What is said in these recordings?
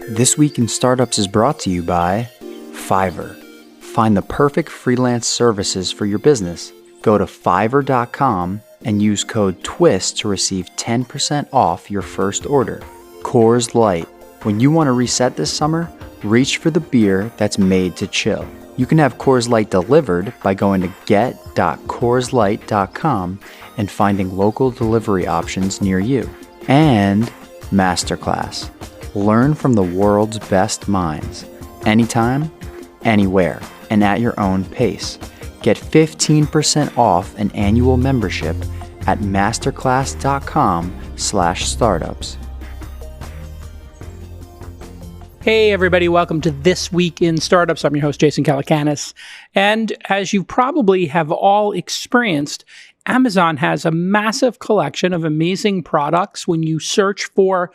This Week in Startups is brought to you by Fiverr. Find the perfect freelance services for your business. Go to fiverr.com and use code TWIST to receive 10% off your first order. Coors Light. When you want to reset this summer, reach for the beer that's made to chill. You can have Coors Light delivered by going to get.coorslight.com and finding local delivery options near you. And Masterclass. Learn from the world's best minds, anytime, anywhere, and at your own pace. Get 15% off an annual membership at masterclass.com/startups. Hey everybody, welcome to This Week in Startups. I'm your host, Jason Calacanis. And as you probably have all experienced, Amazon has a massive collection of amazing products. When you search for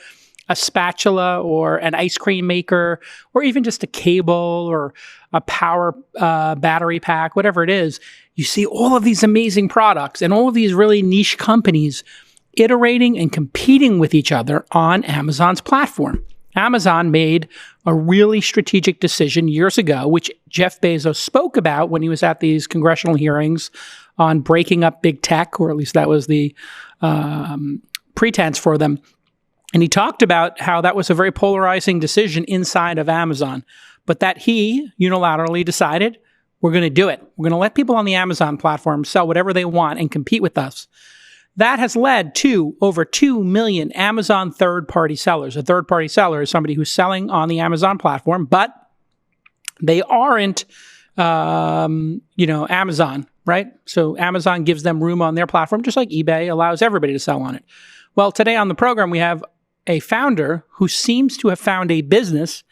a spatula or an ice cream maker, or even just a cable or a power battery pack, whatever it is, you see all of these amazing products and all of these really niche companies iterating and competing with each other on Amazon's platform. Amazon made a really strategic decision years ago, which Jeff Bezos spoke about when he was at these congressional hearings on breaking up big tech, or at least that was the pretense for them. And he talked about how that was a very polarizing decision inside of Amazon, but that he unilaterally decided, we're going to do it. We're going to let people on the Amazon platform sell whatever they want and compete with us. That has led to over 2 million Amazon third-party sellers. A third-party seller is somebody who's selling on the Amazon platform, but they aren't, Amazon, right? So Amazon gives them room on their platform, just like eBay allows everybody to sell on it. Well, today on the program, we have a founder who seems to have found a business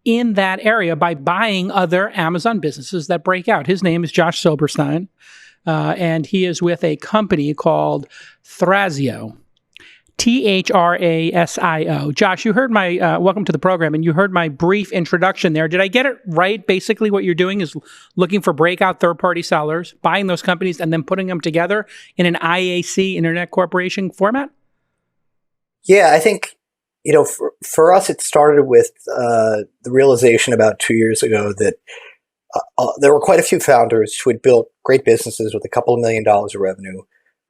in that area by buying other Amazon businesses that break out. His name is Josh Silberstein, and he is with a company called Thrasio, Thrasio. Josh, you heard my, welcome to the program, and you heard my brief introduction there. Did I get it right? Basically, what you're doing is looking for breakout third-party sellers, buying those companies, and then putting them together in an IAC, Internet Corporation format? Yeah, I think, for us, it started with the realization about 2 years ago that there were quite a few founders who had built great businesses with a couple of $1 million of revenue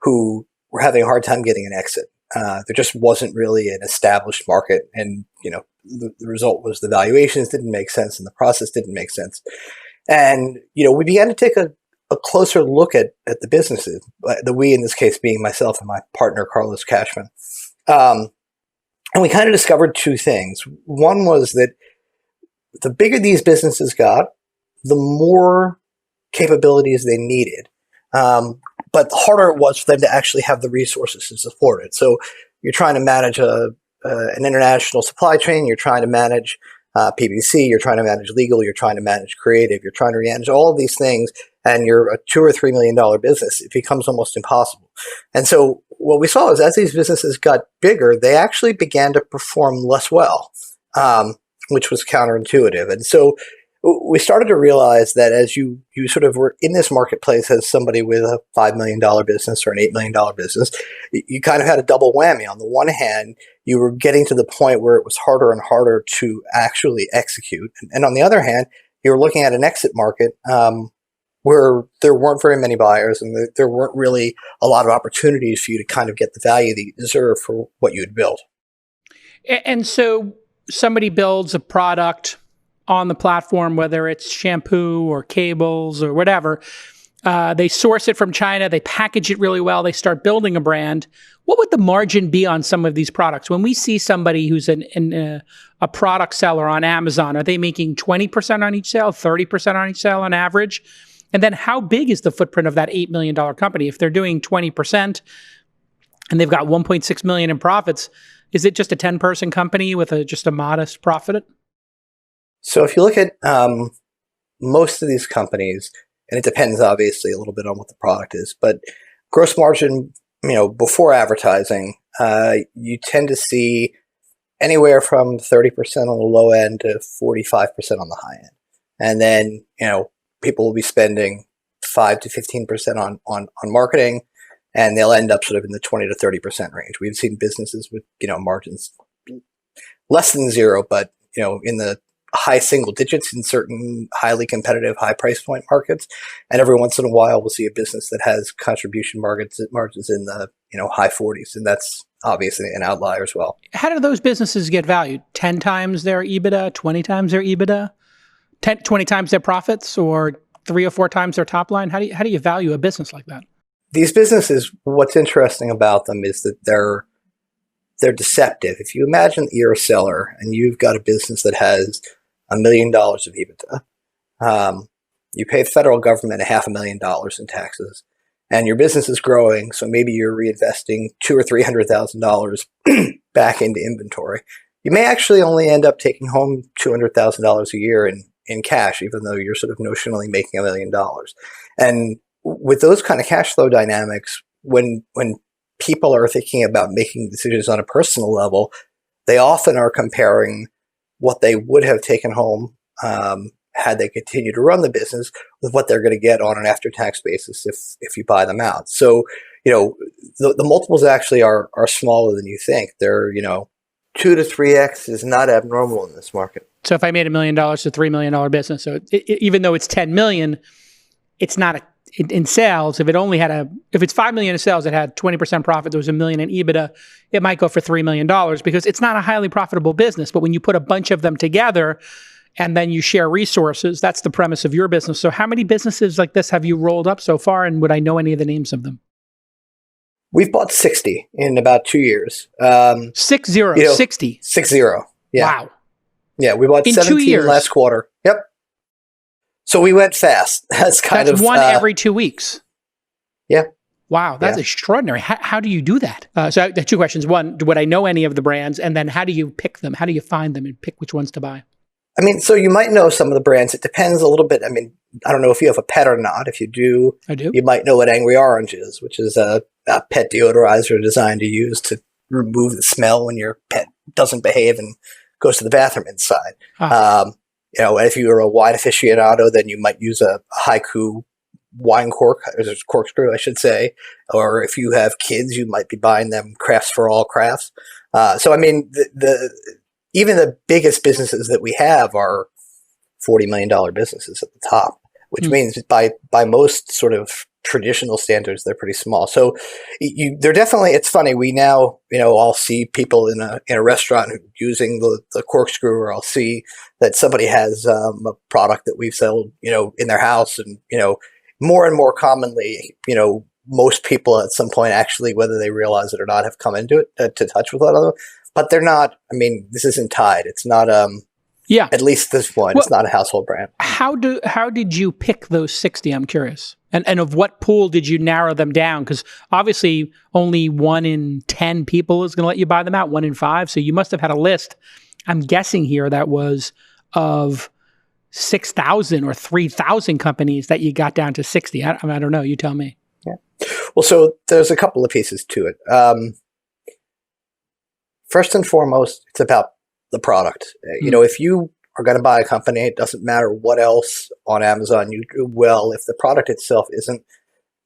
who were having a hard time getting an exit. There just wasn't really an established market. And, the result was the valuations didn't make sense and the process didn't make sense. And, we began to take a closer look at the businesses, the we in this case being myself and my partner, Carlos Cashman. And we kind of discovered two things. One was that the bigger these businesses got, the more capabilities they needed. But the harder it was for them to actually have the resources to support it. So you're trying to manage an international supply chain, you're trying to manage PPC, you're trying to manage legal, you're trying to manage creative, you're trying to manage all of these things, and you're a $2 or $3 million business, it becomes almost impossible. And so what we saw is as these businesses got bigger, they actually began to perform less well, which was counterintuitive. And so we started to realize that as you sort of were in this marketplace as somebody with a $5 million business or an $8 million business, you kind of had a double whammy. On the one hand, you were getting to the point where it was harder and harder to actually execute. And on the other hand, you were looking at an exit market where there weren't very many buyers and there weren't really a lot of opportunities for you to kind of get the value that you deserve for what you had built. And so somebody builds a product on the platform, whether it's shampoo or cables or whatever. They source it from China. They package it really well. They start building a brand. What would the margin be on some of these products? When we see somebody who's a product seller on Amazon, are they making 20% on each sale, 30% on each sale on average? And then how big is the footprint of that $8 million company? If they're doing 20% and they've got $1.6 million in profits, is it just a 10-person company with just a modest profit? So if you look at most of these companies, and it depends obviously a little bit on what the product is, but gross margin, before advertising, you tend to see anywhere from 30% on the low end to 45% on the high end. And then, people will be spending 5 to 15% on marketing, and they'll end up sort of in the 20 to 30% range. We've seen businesses with, margins less than zero, but in the high single digits in certain highly competitive, high price point markets. And every once in a while, we'll see a business that has contribution margins in the, high 40s. And that's obviously an outlier as well. How do those businesses get valued? 10 times their EBITDA, 20 times their EBITDA, 20 times their profits, or 3 or 4 times their top line? How do you value a business like that? These businesses, what's interesting about them is that they're deceptive. If you imagine that you're a seller and you've got a business that has $1 million of EBITDA, you pay the federal government $500,000 in taxes, and your business is growing, so maybe you're reinvesting $200,000 or $300,000 back into inventory. You may actually only end up taking home $200,000 a year in cash, even though you're sort of notionally making $1 million. And with those kind of cash flow dynamics, when people are thinking about making decisions on a personal level, they often are comparing what they would have taken home had they continued to run the business with what they're going to get on an after-tax basis if you buy them out. So, the multiples actually are smaller than you think. They're, 2 to 3x is not abnormal in this market. So if I made $1 million to $3 million business, so even though it's $10 million, it's not in sales. If it's $5 million in sales, it had 20% profit. There was $1 million in EBITDA. It might go for $3 million because it's not a highly profitable business. But when you put a bunch of them together and then you share resources, that's the premise of your business. So how many businesses like this have you rolled up so far? And would I know any of the names of them? We've bought 60 in about 2 years. 60. 60. Yeah. Wow. Yeah, we bought in 17 2 years. Last quarter. Yep. So we went fast. That's one every 2 weeks. Yeah. Wow, that's extraordinary. How do you do that? So I have 2 questions. One, would I know any of the brands? And then how do you pick them? How do you find them and pick which ones to buy? So you might know some of the brands. It depends a little bit. I don't know if you have a pet or not. If you do, I do. You might know what Angry Orange is, which is a pet deodorizer designed to use to remove the smell when your pet doesn't behave and goes to the bathroom inside. If you're a wine aficionado, then you might use a haiku wine corkscrew, I should say. Or if you have kids, you might be buying them Crafts for All crafts. Even the biggest businesses that we have are $40 million businesses at the top, which means by most sort of traditional standards, they're pretty small. So they're definitely, it's funny. We now, I'll see people in a restaurant using the corkscrew, or I'll see that somebody has a product that we've sold, in their house. And, more and more commonly, most people at some point actually, whether they realize it or not, have come into it to touch with one another. But they're not, this isn't Tide. It's not, at least this one, it's not a household brand. How did you pick those 60? I'm curious. And of what pool did you narrow them down? Because obviously only 1 in 10 people is going to let you buy them out, 1 in 5. So you must have had a list, I'm guessing here, that was of 6,000 or 3,000 companies that you got down to 60. I don't know. You tell me. Yeah. Well, so there's a couple of pieces to it. First and foremost, it's about the product. If you are going to buy a company, it doesn't matter what else on Amazon you do well. If the product itself isn't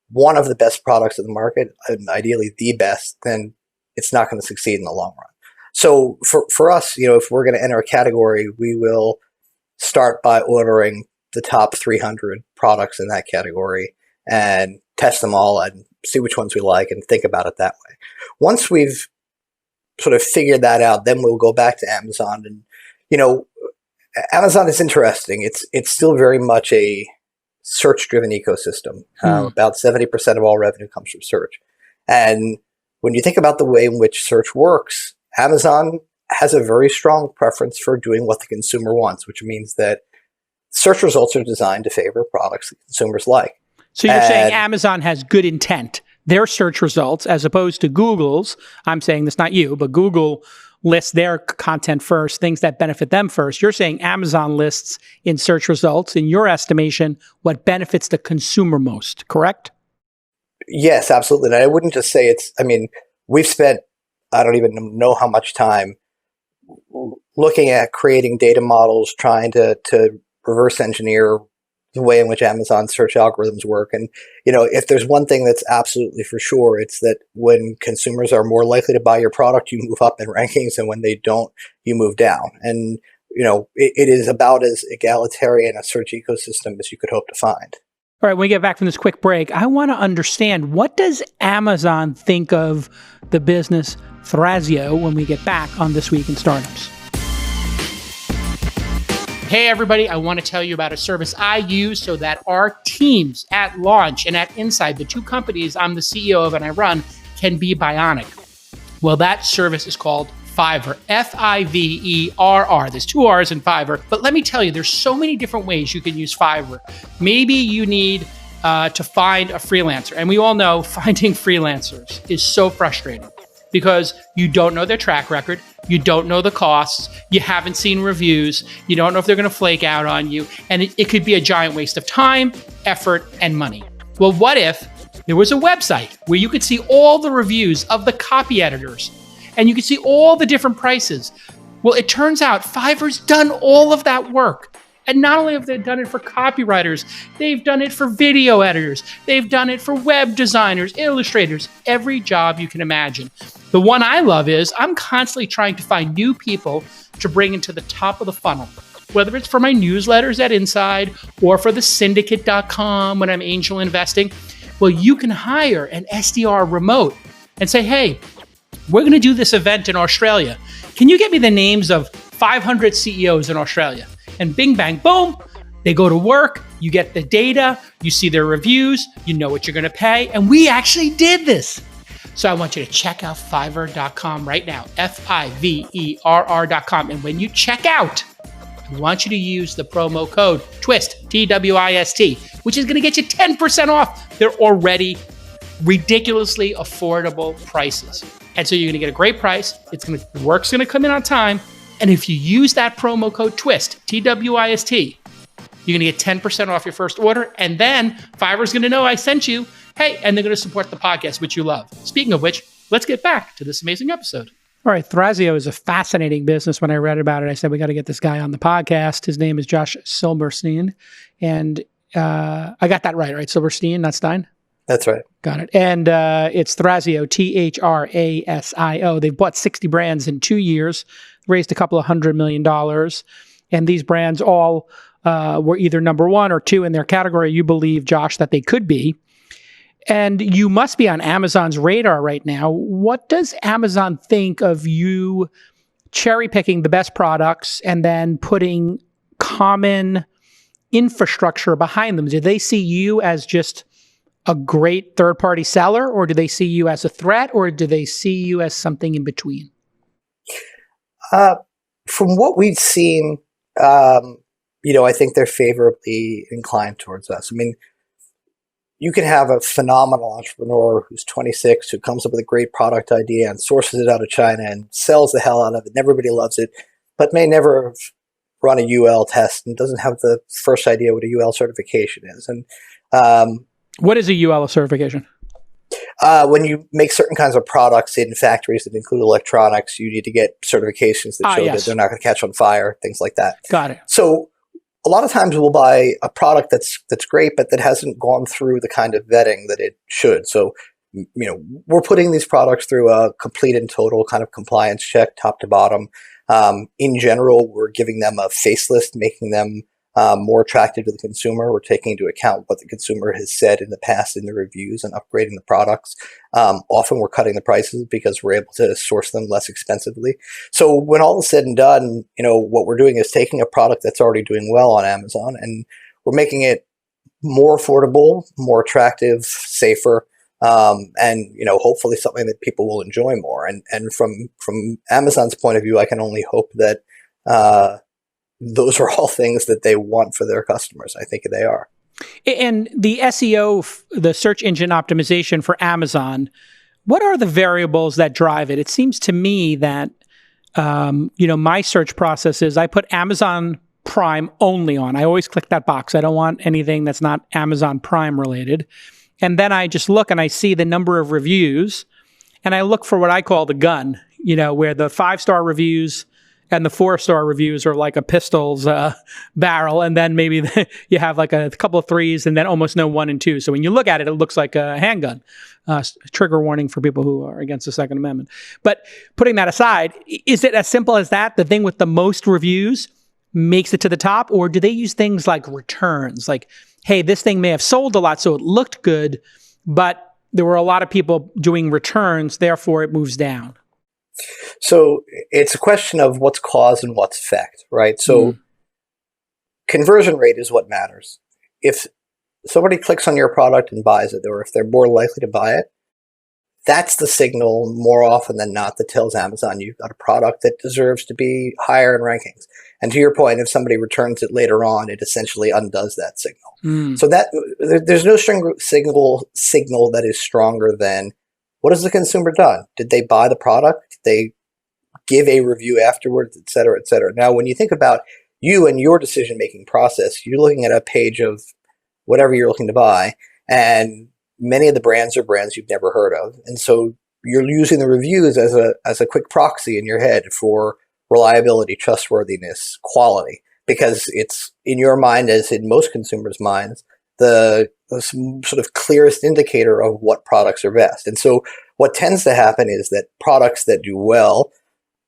one of the best products in the market, and ideally the best, then it's not going to succeed in the long run. So for us, if we're going to enter a category, we will start by ordering the top 300 products in that category and test them all and see which ones we like and think about it that way. Once we've sort of figured that out, then we'll go back to Amazon. And, Amazon is interesting. It's still very much a search-driven ecosystem. About 70% of all revenue comes from search. And when you think about the way in which search works, Amazon has a very strong preference for doing what the consumer wants, which means that search results are designed to favor products that consumers like. So you're saying Amazon has good intent. Their search results, as opposed to Google's, I'm saying this, not you, but Google lists their content first, things that benefit them first. You're saying Amazon lists in search results, in your estimation, what benefits the consumer most, correct? Yes, absolutely. And I wouldn't just say we've spent, I don't even know how much time looking at creating data models, trying to reverse engineer the way in which Amazon search algorithms work. And, if there's one thing that's absolutely for sure, it's that when consumers are more likely to buy your product, you move up in rankings, and when they don't, you move down. And it is about as egalitarian a search ecosystem as you could hope to find. All right, when we get back from this quick break, I want to understand, what does Amazon think of the business Thrasio when we get back on This Week in Startups? Hey, everybody, I want to tell you about a service I use so that our teams at Launch and at Inside, the two companies I'm the CEO of and I run, can be bionic. Well, that service is called Fiverr, Fiverr. There's two R's in Fiverr. But let me tell you, there's so many different ways you can use Fiverr. Maybe you need to find a freelancer. And we all know finding freelancers is so frustrating because you don't know their track record. You don't know the costs. You haven't seen reviews. You don't know if they're going to flake out on you. And it could be a giant waste of time, effort, and money. Well, what if there was a website where you could see all the reviews of the copy editors and you could see all the different prices? Well, it turns out Fiverr's done all of that work. And not only have they done it for copywriters, they've done it for video editors. They've done it for web designers, illustrators, every job you can imagine. The one I love is I'm constantly trying to find new people to bring into the top of the funnel, whether it's for my newsletters at Inside or for the syndicate.com when I'm angel investing. Well, you can hire an SDR remote and say, hey, we're going to do this event in Australia. Can you get me the names of 500 CEOs in Australia? And bing, bang, boom, they go to work. You get the data. You see their reviews. You know what you're going to pay. And we actually did this. So I want you to check out Fiverr.com right now, Fiverr.com. And when you check out, I want you to use the promo code TWIST, TWIST, which is going to get you 10% off. They're already ridiculously affordable prices. And so you're going to get a great price. Work's going to come in on time. And if you use that promo code TWIST, TWIST, you're going to get 10% off your first order. And then Fiverr's going to know I sent you. Hey, and they're going to support the podcast, which you love. Speaking of which, let's get back to this amazing episode. All right, Thrasio is a fascinating business. When I read about it, I said, we got to get this guy on the podcast. His name is Josh Silberstein. And I got that right? Silberstein, not Stein? That's right. Got it. And it's Thrasio, Thrasio. They've bought 60 brands in 2 years, raised a couple of $100 million. And these brands all were either number one or two in their category. You believe, Josh, that they could be. And you must be on Amazon's radar right now. What does Amazon think of you cherry picking the best products and then putting common infrastructure behind them? Do they see you as just a great third-party seller, or do they see you as a threat, or do they see you as something in between? From what we've seen, I think they're favorably inclined towards us. I mean, you can have a phenomenal entrepreneur who's 26, who comes up with a great product idea and sources it out of China and sells the hell out of it, and everybody loves it, but may never have run a UL test and doesn't have the first idea what a UL certification is. And what is a UL certification? When you make certain kinds of products in factories that include electronics, you need to get certifications that show that they're not going to catch on fire, things like that. Got it. So a lot of times we'll buy a product that's great, but that hasn't gone through the kind of vetting that it should. So, we're putting these products through a complete and total kind of compliance check, top to bottom. In general, we're giving them a facelift, making them more attractive to the consumer. We're taking into account what the consumer has said in the past in the reviews and upgrading the products. Often we're cutting the prices because we're able to source them less expensively. So when all is said and done, what we're doing is taking a product that's already doing well on Amazon and we're making it more affordable, more attractive, safer, and hopefully something that people will enjoy more. And from Amazon's point of view, I can only hope that those are all things that they want for their customers. I think they are. And the SEO, the search engine optimization for Amazon, what are the variables that drive it? It seems to me that, my search process is I put Amazon Prime only on. I always click that box. I don't want anything that's not Amazon Prime related. And then I just look and I see the number of reviews and I look for what I call the gun, where the 5-star reviews and the 4-star reviews are like a pistol's barrel. And then maybe you have like a couple of 3s and then almost no 1 and 2. So when you look at it, it looks like a handgun. Trigger warning for people who are against the Second Amendment. But putting that aside, is it as simple as that? The thing with the most reviews makes it to the top? Or do they use things like returns? Like, hey, this thing may have sold a lot, so it looked good, but there were a lot of people doing returns, therefore it moves down. So it's a question of what's cause and what's effect, right? So conversion rate is what matters. If somebody clicks on your product and buys it, or if they're more likely to buy it, that's the signal more often than not that tells Amazon you've got a product that deserves to be higher in rankings. And to your point, if somebody returns it later on, it essentially undoes that signal. So that there's no signal that is stronger than what has the consumer done? Did they buy the product? Did they give a review afterwards, et cetera, et cetera? Now, when you think about you and your decision-making process, you're looking at a page of whatever you're looking to buy, and many of the brands are brands you've never heard of. And so you're using the reviews as a quick proxy in your head for reliability, trustworthiness, quality, because it's in your mind, as in most consumers' minds, the sort of clearest indicator of what products are best. And so what tends to happen is that products that do well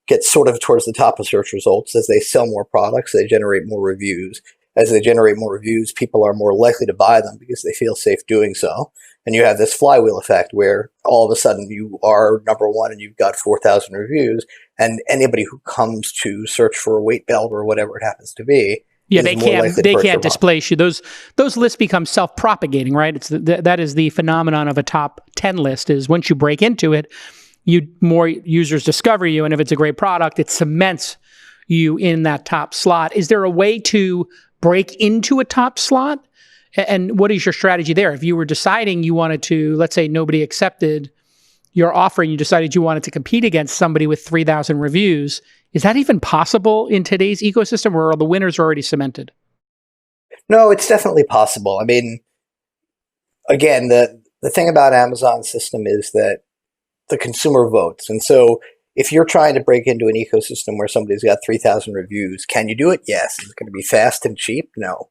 get sort of towards the top of search results. As they sell more products, they generate more reviews. As they generate more reviews, people are more likely to buy them because they feel safe doing so. And you have this flywheel effect where all of a sudden you are number one and you've got 4,000 reviews, and anybody who comes to search for a weight belt or whatever it happens to be, they can't displace you. Those lists become self-propagating, right? That is the phenomenon of a top 10 list. Is once you break into it, more users discover you, and if it's a great product, it cements you in that top slot. Is there a way to break into a top slot? And what is your strategy there? If you were deciding you wanted to, let's say nobody accepted your offer and you decided you wanted to compete against somebody with 3,000 reviews, is that even possible in today's ecosystem, or are the winners already cemented? No, it's definitely possible. I mean, again, the thing about Amazon's system is that the consumer votes. And so if you're trying to break into an ecosystem where somebody's got 3,000 reviews, can you do it? Yes. Is it going to be fast and cheap? No.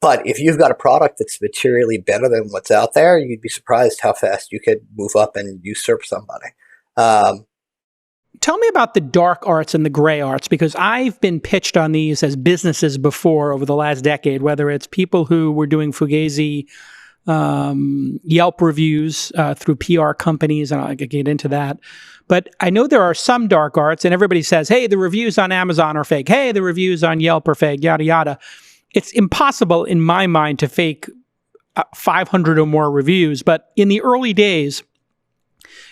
But if you've got a product that's materially better than what's out there, you'd be surprised how fast you could move up and usurp somebody. Tell me about the dark arts and the gray arts, because I've been pitched on these as businesses before over the last decade, whether it's people who were doing fugazi Yelp reviews through PR companies, and I'll get into that. But I know there are some dark arts, and everybody says, hey, the reviews on Amazon are fake. Hey, the reviews on Yelp are fake, yada, yada. It's impossible in my mind to fake 500 or more reviews. But in the early days,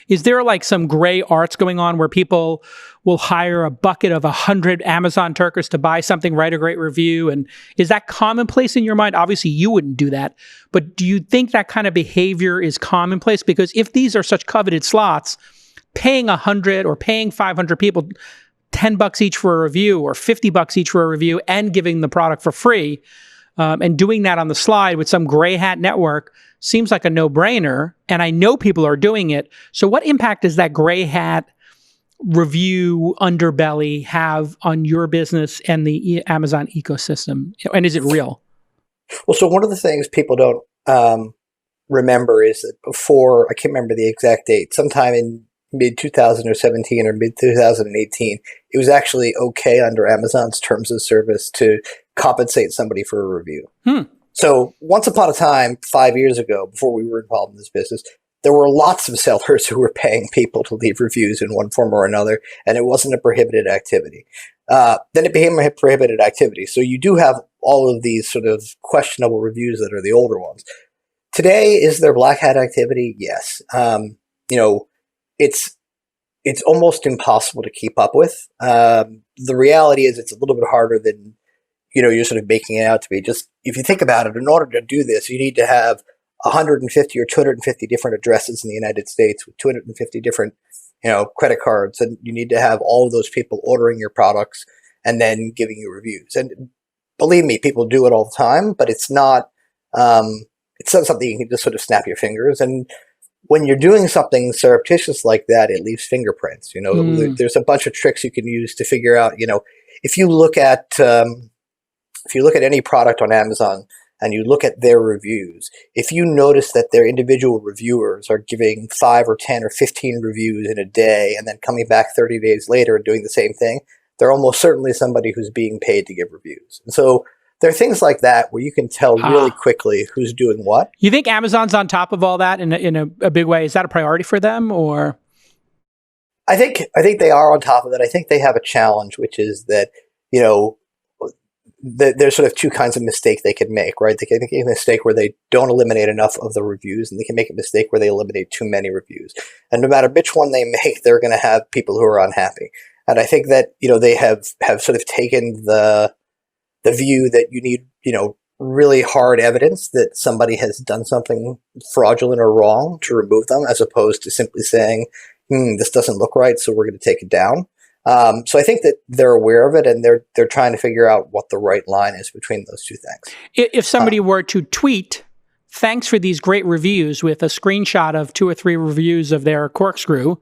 is there like some gray arts going on where people will hire a bucket of 100 Amazon Turkers to buy something, write a great review? And is that commonplace in your mind? Obviously, you wouldn't do that. But do you think that kind of behavior is commonplace? Because if these are such coveted slots, paying 100 or paying 500 people $10 each for a review or $50 each for a review and giving the product for free, and doing that on the slide with some gray hat network seems like a no-brainer. And I know people are doing it. So what impact does that gray hat review underbelly have on your business and the Amazon ecosystem? And is it real? Well, so one of the things people don't remember is that before, I can't remember the exact date, sometime in mid-2017 or mid-2018, it was actually okay under Amazon's terms of service to compensate somebody for a review. So once upon a time, 5 years ago, before we were involved in this business, there were lots of sellers who were paying people to leave reviews in one form or another, and it wasn't a prohibited activity. Then it became a prohibited activity. So you do have all of these sort of questionable reviews that are the older ones. Today, is there black hat activity? Yes. It's almost impossible to keep up with. The reality is it's a little bit harder than, you're sort of making it out to be. Just if you think about it, in order to do this, you need to have 150 or 250 different addresses in the United States with 250 different, credit cards. And you need to have all of those people ordering your products and then giving you reviews. And believe me, people do it all the time, but it's not something you can just sort of snap your fingers. And when you're doing something surreptitious like that, it leaves fingerprints. There's a bunch of tricks you can use to figure out, if you look at any product on Amazon and you look at their reviews, if you notice that their individual reviewers are giving 5 or 10 or 15 reviews in a day and then coming back 30 days later and doing the same thing, they're almost certainly somebody who's being paid to give reviews. And so there are things like that where you can tell really quickly who's doing what. You think Amazon's on top of all that in a big way? Is that a priority for them, or? I think they are on top of it. I think they have a challenge, which is that, there's sort of two kinds of mistake they can make, right? They can make a mistake where they don't eliminate enough of the reviews, and they can make a mistake where they eliminate too many reviews. And no matter which one they make, they're going to have people who are unhappy. And I think that, they have sort of taken the view that you need, really hard evidence that somebody has done something fraudulent or wrong to remove them, as opposed to simply saying, this doesn't look right, so we're going to take it down. So I think that they're aware of it, and they're trying to figure out what the right line is between those two things. If somebody were to tweet, thanks for these great reviews, with a screenshot of 2 or 3 reviews of their corkscrew,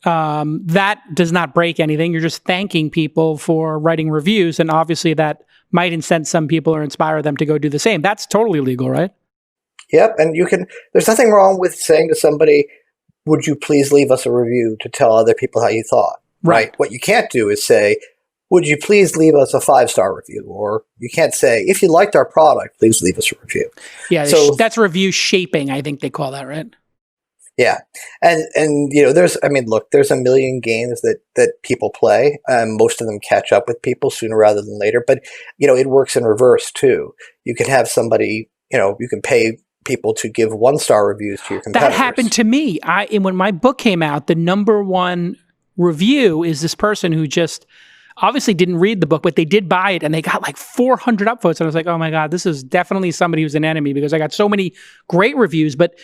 that does not break anything. You're just thanking people for writing reviews, and obviously that might incent some people or inspire them to go do the same. That's totally legal, right? Yep, and there's nothing wrong with saying to somebody, would you please leave us a review to tell other people how you thought? Right. What you can't do is say, would you please leave us a 5-star review? Or you can't say, if you liked our product, please leave us a review. Yeah, so that's review shaping, I think they call that, right? Yeah. And there's a million games that people play. Most of them catch up with people sooner rather than later. But, it works in reverse too. You can have somebody, you can pay people to give 1-star reviews to your competitors. That happened to me. When my book came out, the number one review is this person who just obviously didn't read the book, but they did buy it, and they got like 400 upvotes. And I was like, oh my God, this is definitely somebody who's an enemy, because I got so many great reviews, but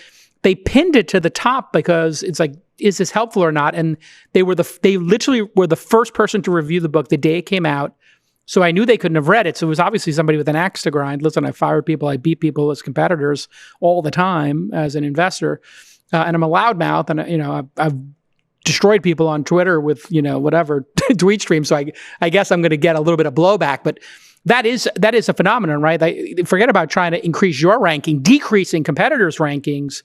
they pinned it to the top because it's like, is this helpful or not? And they literally were the first person to review the book the day it came out. So I knew they couldn't have read it. So it was obviously somebody with an axe to grind. Listen, I fired people, I beat people as competitors all the time as an investor. And I'm a loudmouth, and I've destroyed people on Twitter with, whatever tweet stream. So I guess I'm going to get a little bit of blowback, but that is a phenomenon, right? Forget about trying to increase your ranking. Decreasing competitors' rankings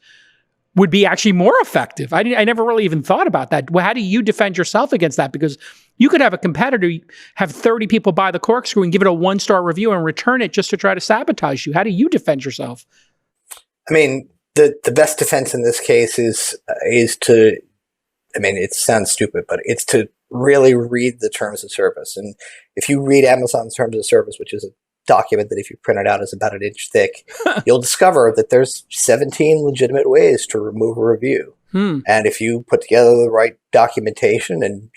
would be actually more effective. I never really even thought about that. Well, how do you defend yourself against that? Because you could have a competitor have 30 people buy the corkscrew and give it a 1-star review and return it just to try to sabotage you. How do you defend yourself? I mean, the best defense in this case is to, it sounds stupid, but it's to really read the terms of service. And if you read Amazon's terms of service, which is a document that if you print it out is about an inch thick, you'll discover that there's 17 legitimate ways to remove a review. And if you put together the right documentation and,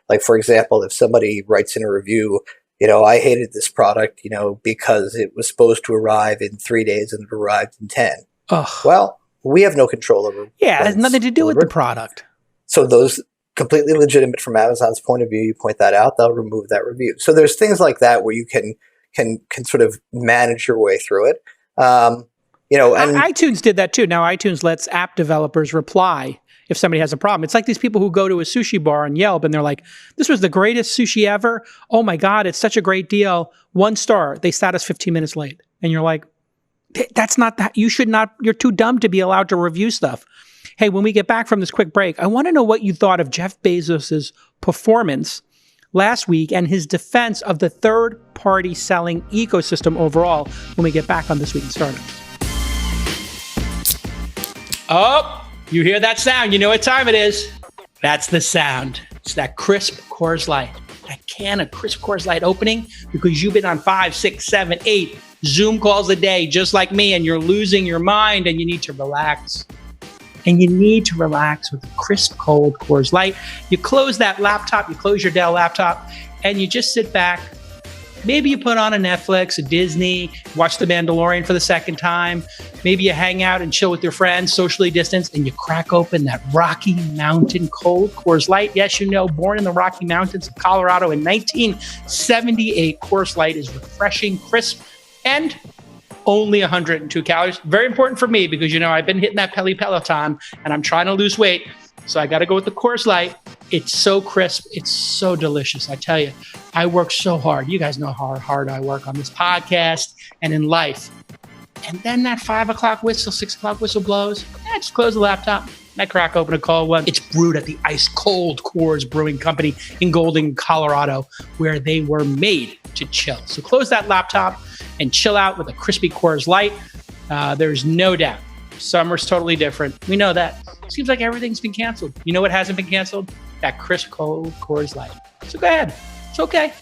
like, for example, if somebody writes in a review, I hated this product, because it was supposed to arrive in 3 days and it arrived in 10. Ugh. Well, we have no control over. Yeah, it has nothing to do with the product. So those completely legitimate from Amazon's point of view, you point that out, they'll remove that review. So there's things like that where you can sort of manage your way through it. And iTunes did that too. Now iTunes lets app developers reply if somebody has a problem. It's like these people who go to a sushi bar on Yelp and they're like, this was the greatest sushi ever. Oh my God, it's such a great deal. 1 star. They sat us 15 minutes late. And you're like, that's not that. You should not. You're too dumb to be allowed to review stuff. Hey, when we get back from this quick break, I want to know what you thought of Jeff Bezos' performance last week and his defense of the third-party selling ecosystem overall when we get back on This Week in Startups. Oh, you hear that sound. You know what time it is. That's the sound. It's that crisp Coors Light. That can of crisp Coors Light opening because you've been on 5, 6, 7, 8 Zoom calls a day just like me, and you're losing your mind and you need to relax. And you need to relax with a crisp, cold Coors Light. You close that laptop, you close your Dell laptop, and you just sit back. Maybe you put on a Netflix, a Disney, watch The Mandalorian for the second time. Maybe you hang out and chill with your friends, socially distanced, and you crack open that Rocky Mountain cold Coors Light. Yes, born in the Rocky Mountains of Colorado in 1978, Coors Light is refreshing, crisp, and only 102 calories. Very important for me because, I've been hitting that Peloton and I'm trying to lose weight. So I got to go with the Coors Light. It's so crisp. It's so delicious. I tell you, I work so hard. You guys know how hard I work on this podcast and in life. And then that 5 o'clock whistle, 6 o'clock whistle blows. Just close the laptop, And I crack open a cold one. It's brewed at the ice cold Coors Brewing Company in Golden, Colorado, where they were made to chill. So close that laptop and chill out with a crispy Coors Light. There's no doubt summer's totally different. We know that. Seems like everything's been canceled. You know what hasn't been canceled? That crisp cold Coors Light. So go ahead. It's okay.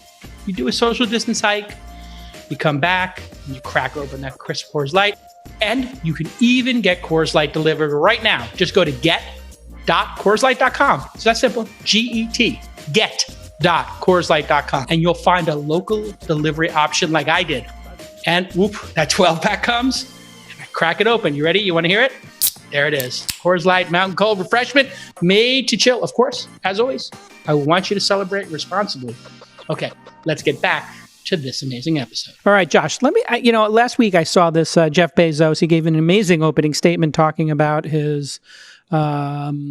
You do a social distance hike, you come back, and you crack open that crisp Coors Light. And you can even get Coors Light delivered right now. Just go to get.CoorsLight.com. It's that simple. Get. Get.CoorsLight.com. And you'll find a local delivery option like I did. And whoop, that 12-pack comes. And I crack it open. You ready? You want to hear it? There it is. Coors Light Mountain Cold Refreshment made to chill. Of course, as always, I want you to celebrate responsibly. Okay, let's get back to this amazing episode. All right, Josh, last week I saw this Jeff Bezos. He gave an amazing opening statement talking about his birth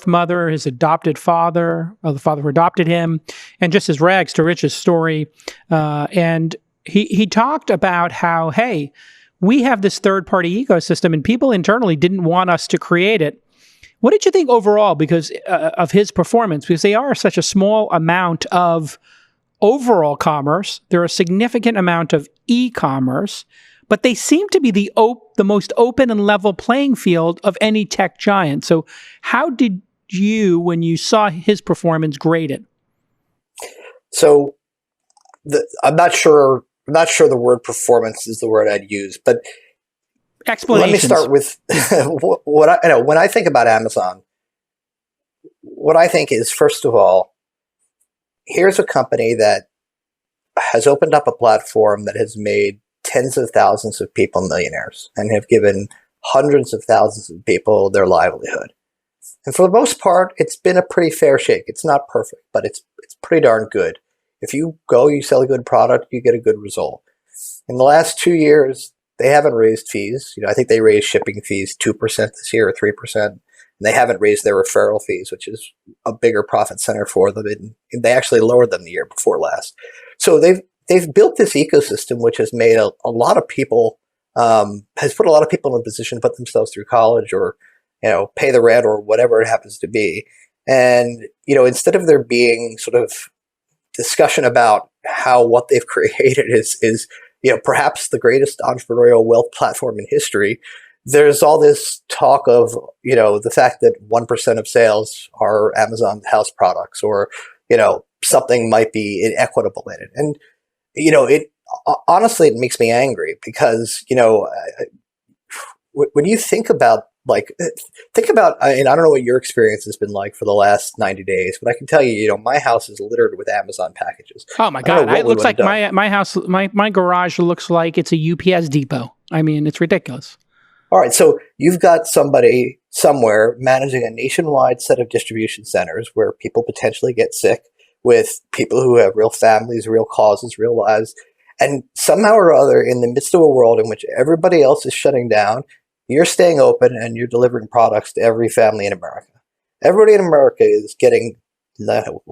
mother, his adopted father, or the father who adopted him, and just his rags to riches story. And he talked about how, hey, we have this third-party ecosystem and people internally didn't want us to create it. What did you think overall because of his performance? Because they are such a small amount of overall commerce. They're a significant amount of e-commerce, but they seem to be the most open and level playing field of any tech giant. So how did you, when you saw his performance, grade it? So I'm not sure the word performance is the word I'd use, but let me start with when I think about Amazon, what I think is, first of all, here's a company that has opened up a platform that has made tens of thousands of people millionaires and have given hundreds of thousands of people their livelihood. And for the most part, it's been a pretty fair shake. It's not perfect, but it's pretty darn good. If you sell a good product, you get a good result. In the last 2 years, they haven't raised fees. I think they raised shipping fees 2% this year or 3%. And they haven't raised their referral fees, which is a bigger profit center for them. And they actually lowered them the year before last. So they've built this ecosystem, which has made a lot of people, has put a lot of people in a position to put themselves through college or, pay the rent or whatever it happens to be. And, instead of there being sort of discussion about how what they've created is perhaps the greatest entrepreneurial wealth platform in history, there's all this talk of, the fact that 1% of sales are Amazon house products or, something might be inequitable in it. And, honestly, it makes me angry because, when you think about, and I don't know what your experience has been like for the last 90 days, but I can tell you, my house is littered with Amazon packages. Oh my God. It looks like my house, my garage looks like it's a UPS depot. I mean, it's ridiculous. All right. So you've got somebody somewhere managing a nationwide set of distribution centers where people potentially get sick with people who have real families, real causes, real lives. And somehow or other, in the midst of a world in which everybody else is shutting down, you're staying open and you're delivering products to every family in America. Everybody in America is getting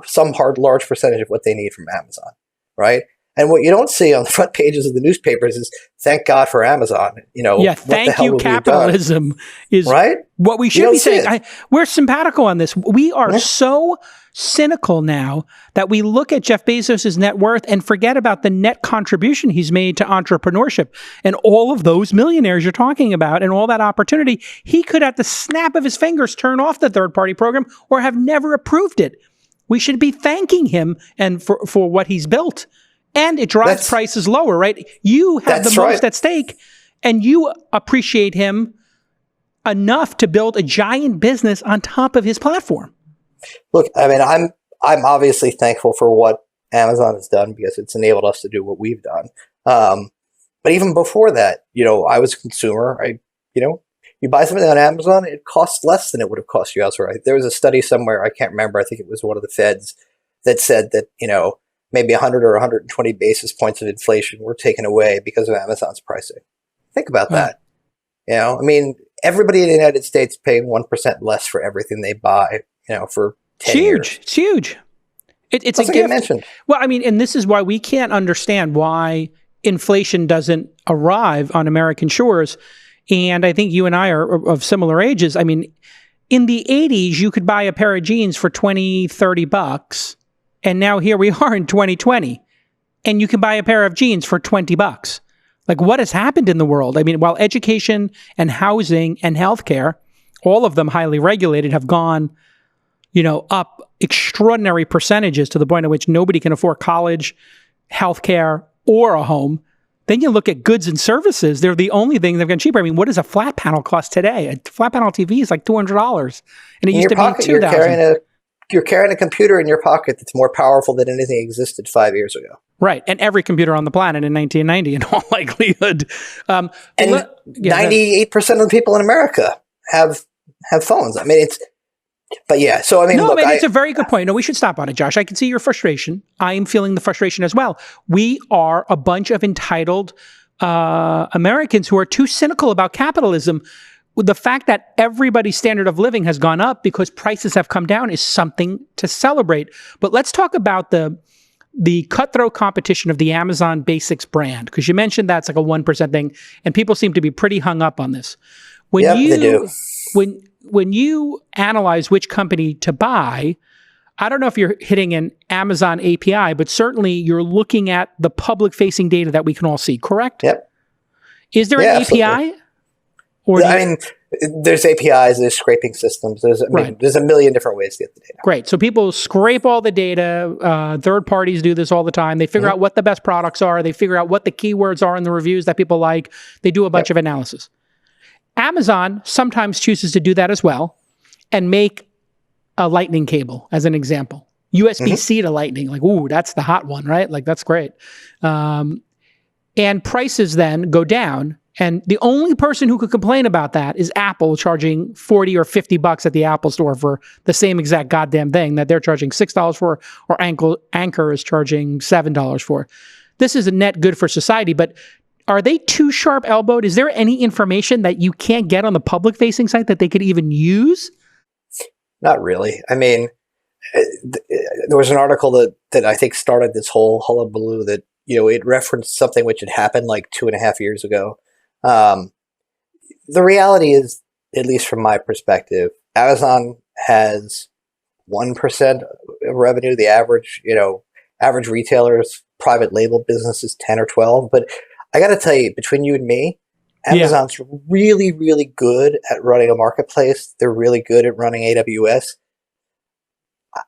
some large percentage of what they need from Amazon, right? And what you don't see on the front pages of the newspapers is, thank God for Amazon. Thank you, capitalism is right? What we should be saying. We're simpatico on this. We are so cynical now that we look at Jeff Bezos' net worth and forget about the net contribution he's made to entrepreneurship and all of those millionaires you're talking about and all that opportunity. He could, at the snap of his fingers, turn off the third-party program or have never approved it. We should be thanking him and for what he's built. And it drives prices lower, right? You have the most at stake, and you appreciate him enough to build a giant business on top of his platform. Look, I mean, I'm obviously thankful for what Amazon has done because it's enabled us to do what we've done. But even before that, I was a consumer. You buy something on Amazon, it costs less than it would have cost you elsewhere. There was a study somewhere, I can't remember, I think it was one of the feds, that said that, maybe 100 or 120 basis points of inflation were taken away because of Amazon's pricing. Think about that. Everybody in the United States paying 1% less for everything they buy, for 10 years. It's huge. It's a gift. Mentioned. Well, and this is why we can't understand why inflation doesn't arrive on American shores And I think you and I are of similar ages. I mean, in the 80s, you could buy a pair of jeans for 20, 30 bucks. And now here we are in 2020. And you can buy a pair of jeans for 20 bucks. Like, what has happened in the world? I mean, while education and housing and healthcare, all of them highly regulated, have gone, up extraordinary percentages to the point at which nobody can afford college, healthcare, or a home. Then you look at goods and services. They're the only thing that have gotten cheaper. I mean, what does a flat panel cost today? A flat panel TV is like $200. And it used to be $2,000. You're carrying a computer in your pocket that's more powerful than anything existed 5 years ago. Right. And every computer on the planet in 1990, in all likelihood. And 98% of the people in America have phones. I mean, it's a very good point. No, we should stop on it, Josh. I can see your frustration. I am feeling the frustration as well. We are a bunch of entitled Americans who are too cynical about capitalism. The fact that everybody's standard of living has gone up because prices have come down is something to celebrate. But let's talk about the cutthroat competition of the Amazon Basics brand, because you mentioned that's like a 1% thing, and people seem to be pretty hung up on this. They do. When you analyze which company to buy, I don't know if you're hitting an Amazon API, but certainly you're looking at the public-facing data that we can all see, correct? Yep. Is there an API? Absolutely. There's APIs, there's scraping systems, there's a million different ways to get the data. Great. So people scrape all the data. Third parties do this all the time. They figure out what the best products are. They figure out what the keywords are in the reviews that people like. They do a bunch of analysis. Amazon sometimes chooses to do that as well and make a lightning cable, as an example. USB-C to lightning, like, ooh, that's the hot one, right? Like, that's great. And prices then go down. And the only person who could complain about that is Apple charging 40 or 50 bucks at the Apple store for the same exact goddamn thing that they're charging $6 for, or Anchor is charging $7 for. This is a net good for society, but are they too sharp-elbowed? Is there any information that you can't get on the public-facing site that they could even use? Not really. I mean, there was an article that I think started this whole hullabaloo that, it referenced something which had happened like 2.5 years ago. The reality is, at least from my perspective, Amazon has 1% of revenue. The average retailer's private label business is 10 or 12. But I got to tell you, between you and me, Amazon's really, really good at running a marketplace. They're really good at running AWS.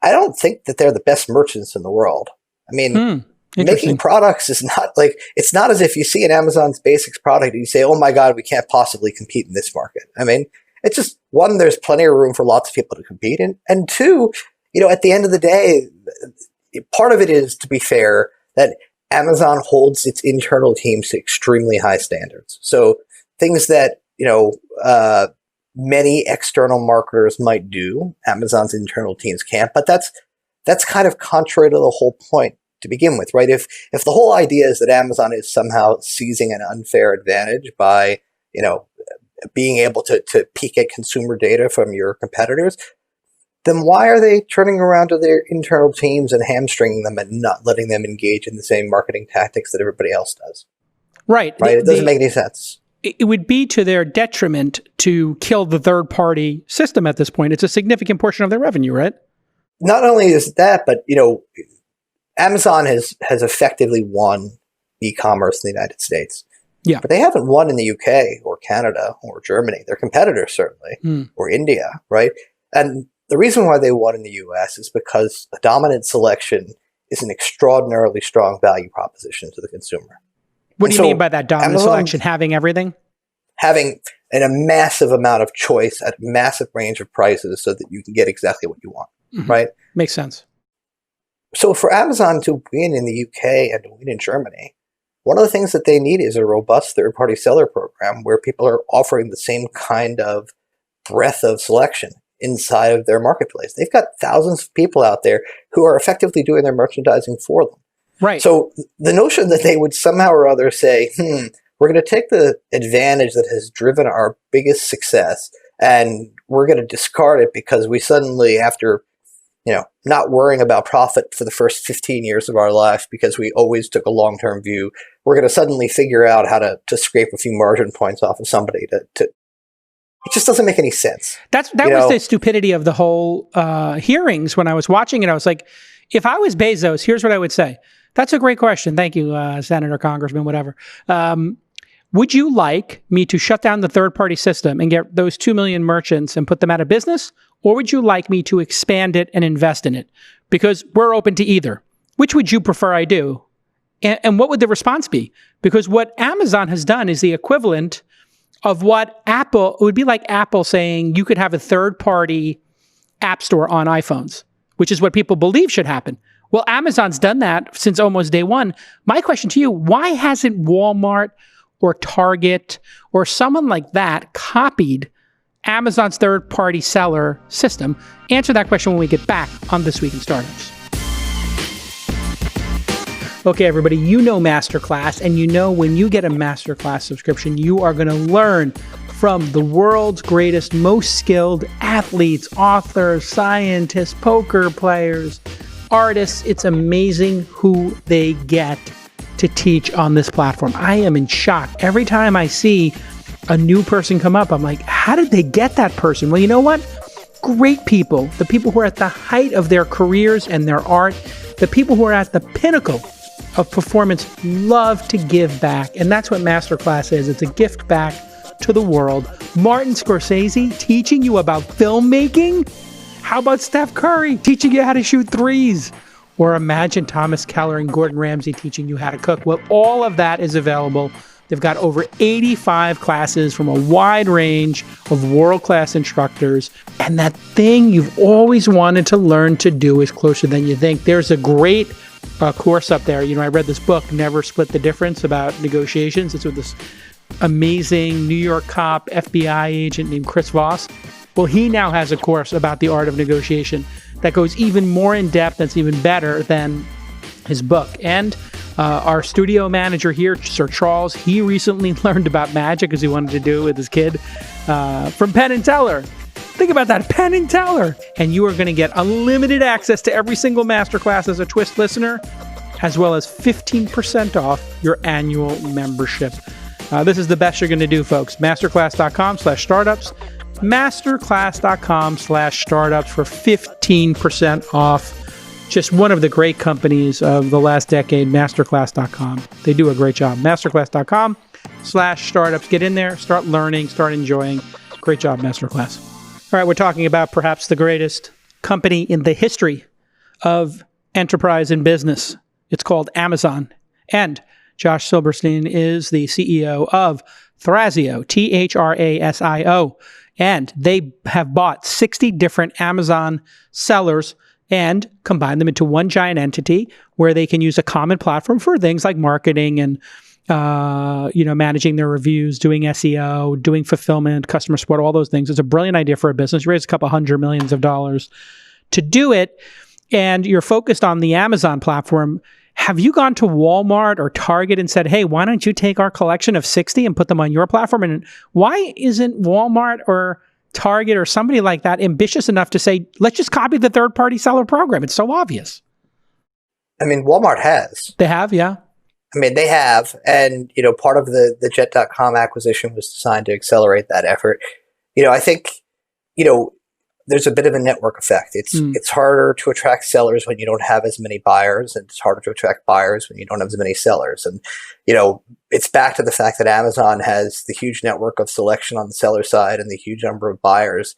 I don't think that they're the best merchants in the world. I mean, making products is not like, it's not as if you see an Amazon's Basics product and you say, oh my God, we can't possibly compete in this market. I mean, it's just, one, there's plenty of room for lots of people to compete in. And two, at the end of the day, part of it is, to be fair, that Amazon holds its internal teams to extremely high standards. So things that, many external marketers might do, Amazon's internal teams can't, but that's kind of contrary to the whole point to begin with, right? If the whole idea is that Amazon is somehow seizing an unfair advantage by, being able to peek at consumer data from your competitors, then why are they turning around to their internal teams and hamstringing them and not letting them engage in the same marketing tactics that everybody else does? Right. It doesn't make any sense. It would be to their detriment to kill the third-party system at this point. It's a significant portion of their revenue, right? Not only is that, but, Amazon has effectively won e-commerce in the United States. Yeah. But they haven't won in the UK or Canada or Germany. Their competitors, certainly, or India, right? And the reason why they won in the US is because a dominant selection is an extraordinarily strong value proposition to the consumer. What do you mean by that dominant selection? Having everything? Having a massive amount of choice at a massive range of prices so that you can get exactly what you want, right? Makes sense. So for Amazon to win in the UK and to win in Germany, one of the things that they need is a robust third-party seller program where people are offering the same kind of breadth of selection inside of their marketplace. They've got thousands of people out there who are effectively doing their merchandising for them. Right. So the notion that they would somehow or other say, we're going to take the advantage that has driven our biggest success and we're going to discard it because we suddenly, after not worrying about profit for the first 15 years of our life because we always took a long-term view. We're going to suddenly figure out how to scrape a few margin points off of somebody it just doesn't make any sense. That was the stupidity of the whole hearings. When I was watching it, I was like, if I was Bezos, here's what I would say. That's a great question. Thank you, Senator, Congressman, whatever. Would you like me to shut down the third-party system and get those 2 million merchants and put them out of business? Or would you like me to expand it and invest in it? Because we're open to either. Which would you prefer I do? And what would the response be? Because what Amazon has done is the equivalent of what Apple, it would be like Apple saying you could have a third-party app store on iPhones, which is what people believe should happen. Well, Amazon's done that since almost day one. My question to you, why hasn't Walmart or Target or someone like that copied Amazon's third-party seller system? Answer that question when we get back on This Week in Startups. Okay, everybody, you know Masterclass, and you know when you get a Masterclass subscription, you are going to learn from the world's greatest, most skilled athletes, authors, scientists, poker players, artists. It's amazing who they get to teach on this platform. I am in shock. Every time I see a new person come up, I'm like, how did they get that person? Well, you know what? Great people, the people who are at the height of their careers and their art, the people who are at the pinnacle of performance love to give back. And that's what Masterclass is. It's a gift back to the world. Martin Scorsese teaching you about filmmaking? How about Steph Curry teaching you how to shoot threes? Or imagine Thomas Keller and Gordon Ramsay teaching you how to cook. Well, all of that is available. They've got over 85 classes from a wide range of world-class instructors. And that thing you've always wanted to learn to do is closer than you think. There's a great course up there. I read this book, Never Split the Difference, about negotiations. It's with this amazing New York cop, FBI agent named Chris Voss. Well, he now has a course about the art of negotiation that goes even more in depth, that's even better than his book. And our studio manager here, Sir Charles, he recently learned about magic because he wanted to do it with his kid from Penn and Teller. Think about that, Penn and Teller. And you are going to get unlimited access to every single masterclass as a Twist listener, as well as 15% off your annual membership. This is the best you're going to do, folks. Masterclass.com/startups. Masterclass.com/startups for 15% off. Just one of the great companies of the last decade, Masterclass.com. They do a great job. Masterclass.com/startups. Get in there, start learning, start enjoying. Great job, Masterclass. All right, we're talking about perhaps the greatest company in the history of enterprise and business. It's called Amazon. And Josh Silberstein is the CEO of Thrasio, Thrasio. And they have bought 60 different Amazon sellers and combined them into one giant entity where they can use a common platform for things like marketing and managing their reviews, doing SEO, doing fulfillment, customer support, all those things. It's a brilliant idea for a business. You raise a couple $100 million to do it, and you're focused on the Amazon platform. Have you gone to Walmart or Target and said, hey, why don't you take our collection of 60 and put them on your platform? And why isn't Walmart or Target or somebody like that ambitious enough to say, let's just copy the third-party seller program? It's so obvious. I mean, Walmart has. They have, yeah. I mean, they have. And, part of the Jet.com acquisition was designed to accelerate that effort. I think, there's a bit of a network effect. It's harder to attract sellers when you don't have as many buyers, and it's harder to attract buyers when you don't have as many sellers. And, it's back to the fact that Amazon has the huge network of selection on the seller side and the huge number of buyers.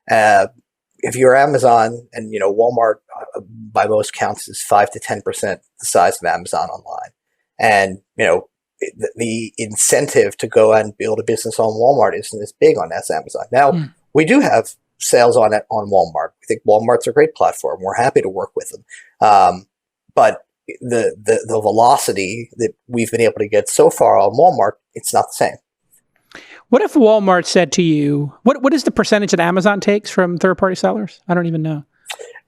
If you're Amazon, and, Walmart, by most counts, is 5 to 10% the size of Amazon online. And, the incentive to go and build a business on Walmart isn't as big on Amazon. Now, we do have sales on it on Walmart. We think Walmart's a great platform. We're happy to work with them. But the velocity that we've been able to get so far on Walmart, it's not the same. What if Walmart said to you, what is the percentage that Amazon takes from third-party sellers? I don't even know.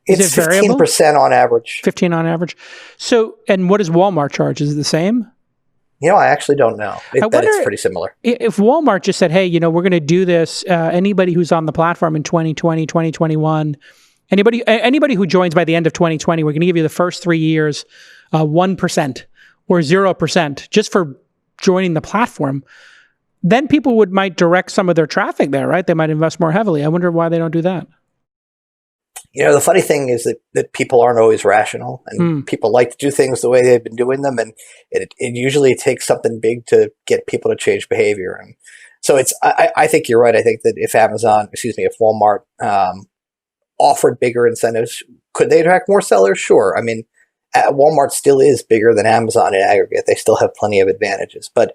It's 15% on average. 15 on average. So, and what does Walmart charge? Is it the same? I actually don't know. It's pretty similar. If Walmart just said, hey, we're going to do this, anybody who's on the platform in 2020, 2021, Anybody who joins by the end of 2020, we're going to give you the first 3 years 1% or 0% just for joining the platform. Then people might direct some of their traffic there, right? They might invest more heavily. I wonder why they don't do that. The funny thing is that people aren't always rational, and people like to do things the way they've been doing them, and it usually takes something big to get people to change behavior. And so I think you're right. I think that if Walmart offered bigger incentives, could they attract more sellers? Sure. I mean, Walmart still is bigger than Amazon in aggregate. They still have plenty of advantages. But,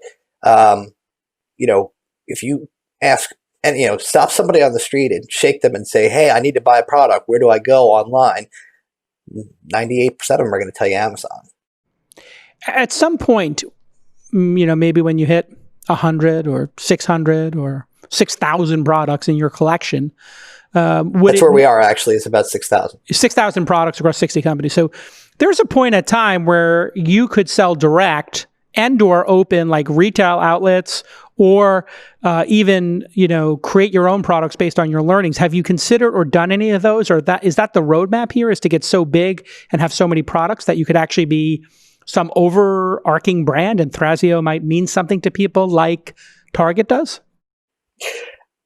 if you ask and, stop somebody on the street and shake them and say, hey, I need to buy a product. Where do I go online? 98% of them are going to tell you Amazon. At some point, maybe when you hit 100 or 600 or 6,000 products in your collection, that's where we are, actually. It's about 6,000. 6,000 products across 60 companies. So there's a point at time where you could sell direct and or open like retail outlets or even, create your own products based on your learnings. Have you considered or done any of those? Or is that the roadmap here, is to get so big and have so many products that you could actually be some overarching brand and Thrasio might mean something to people like Target does?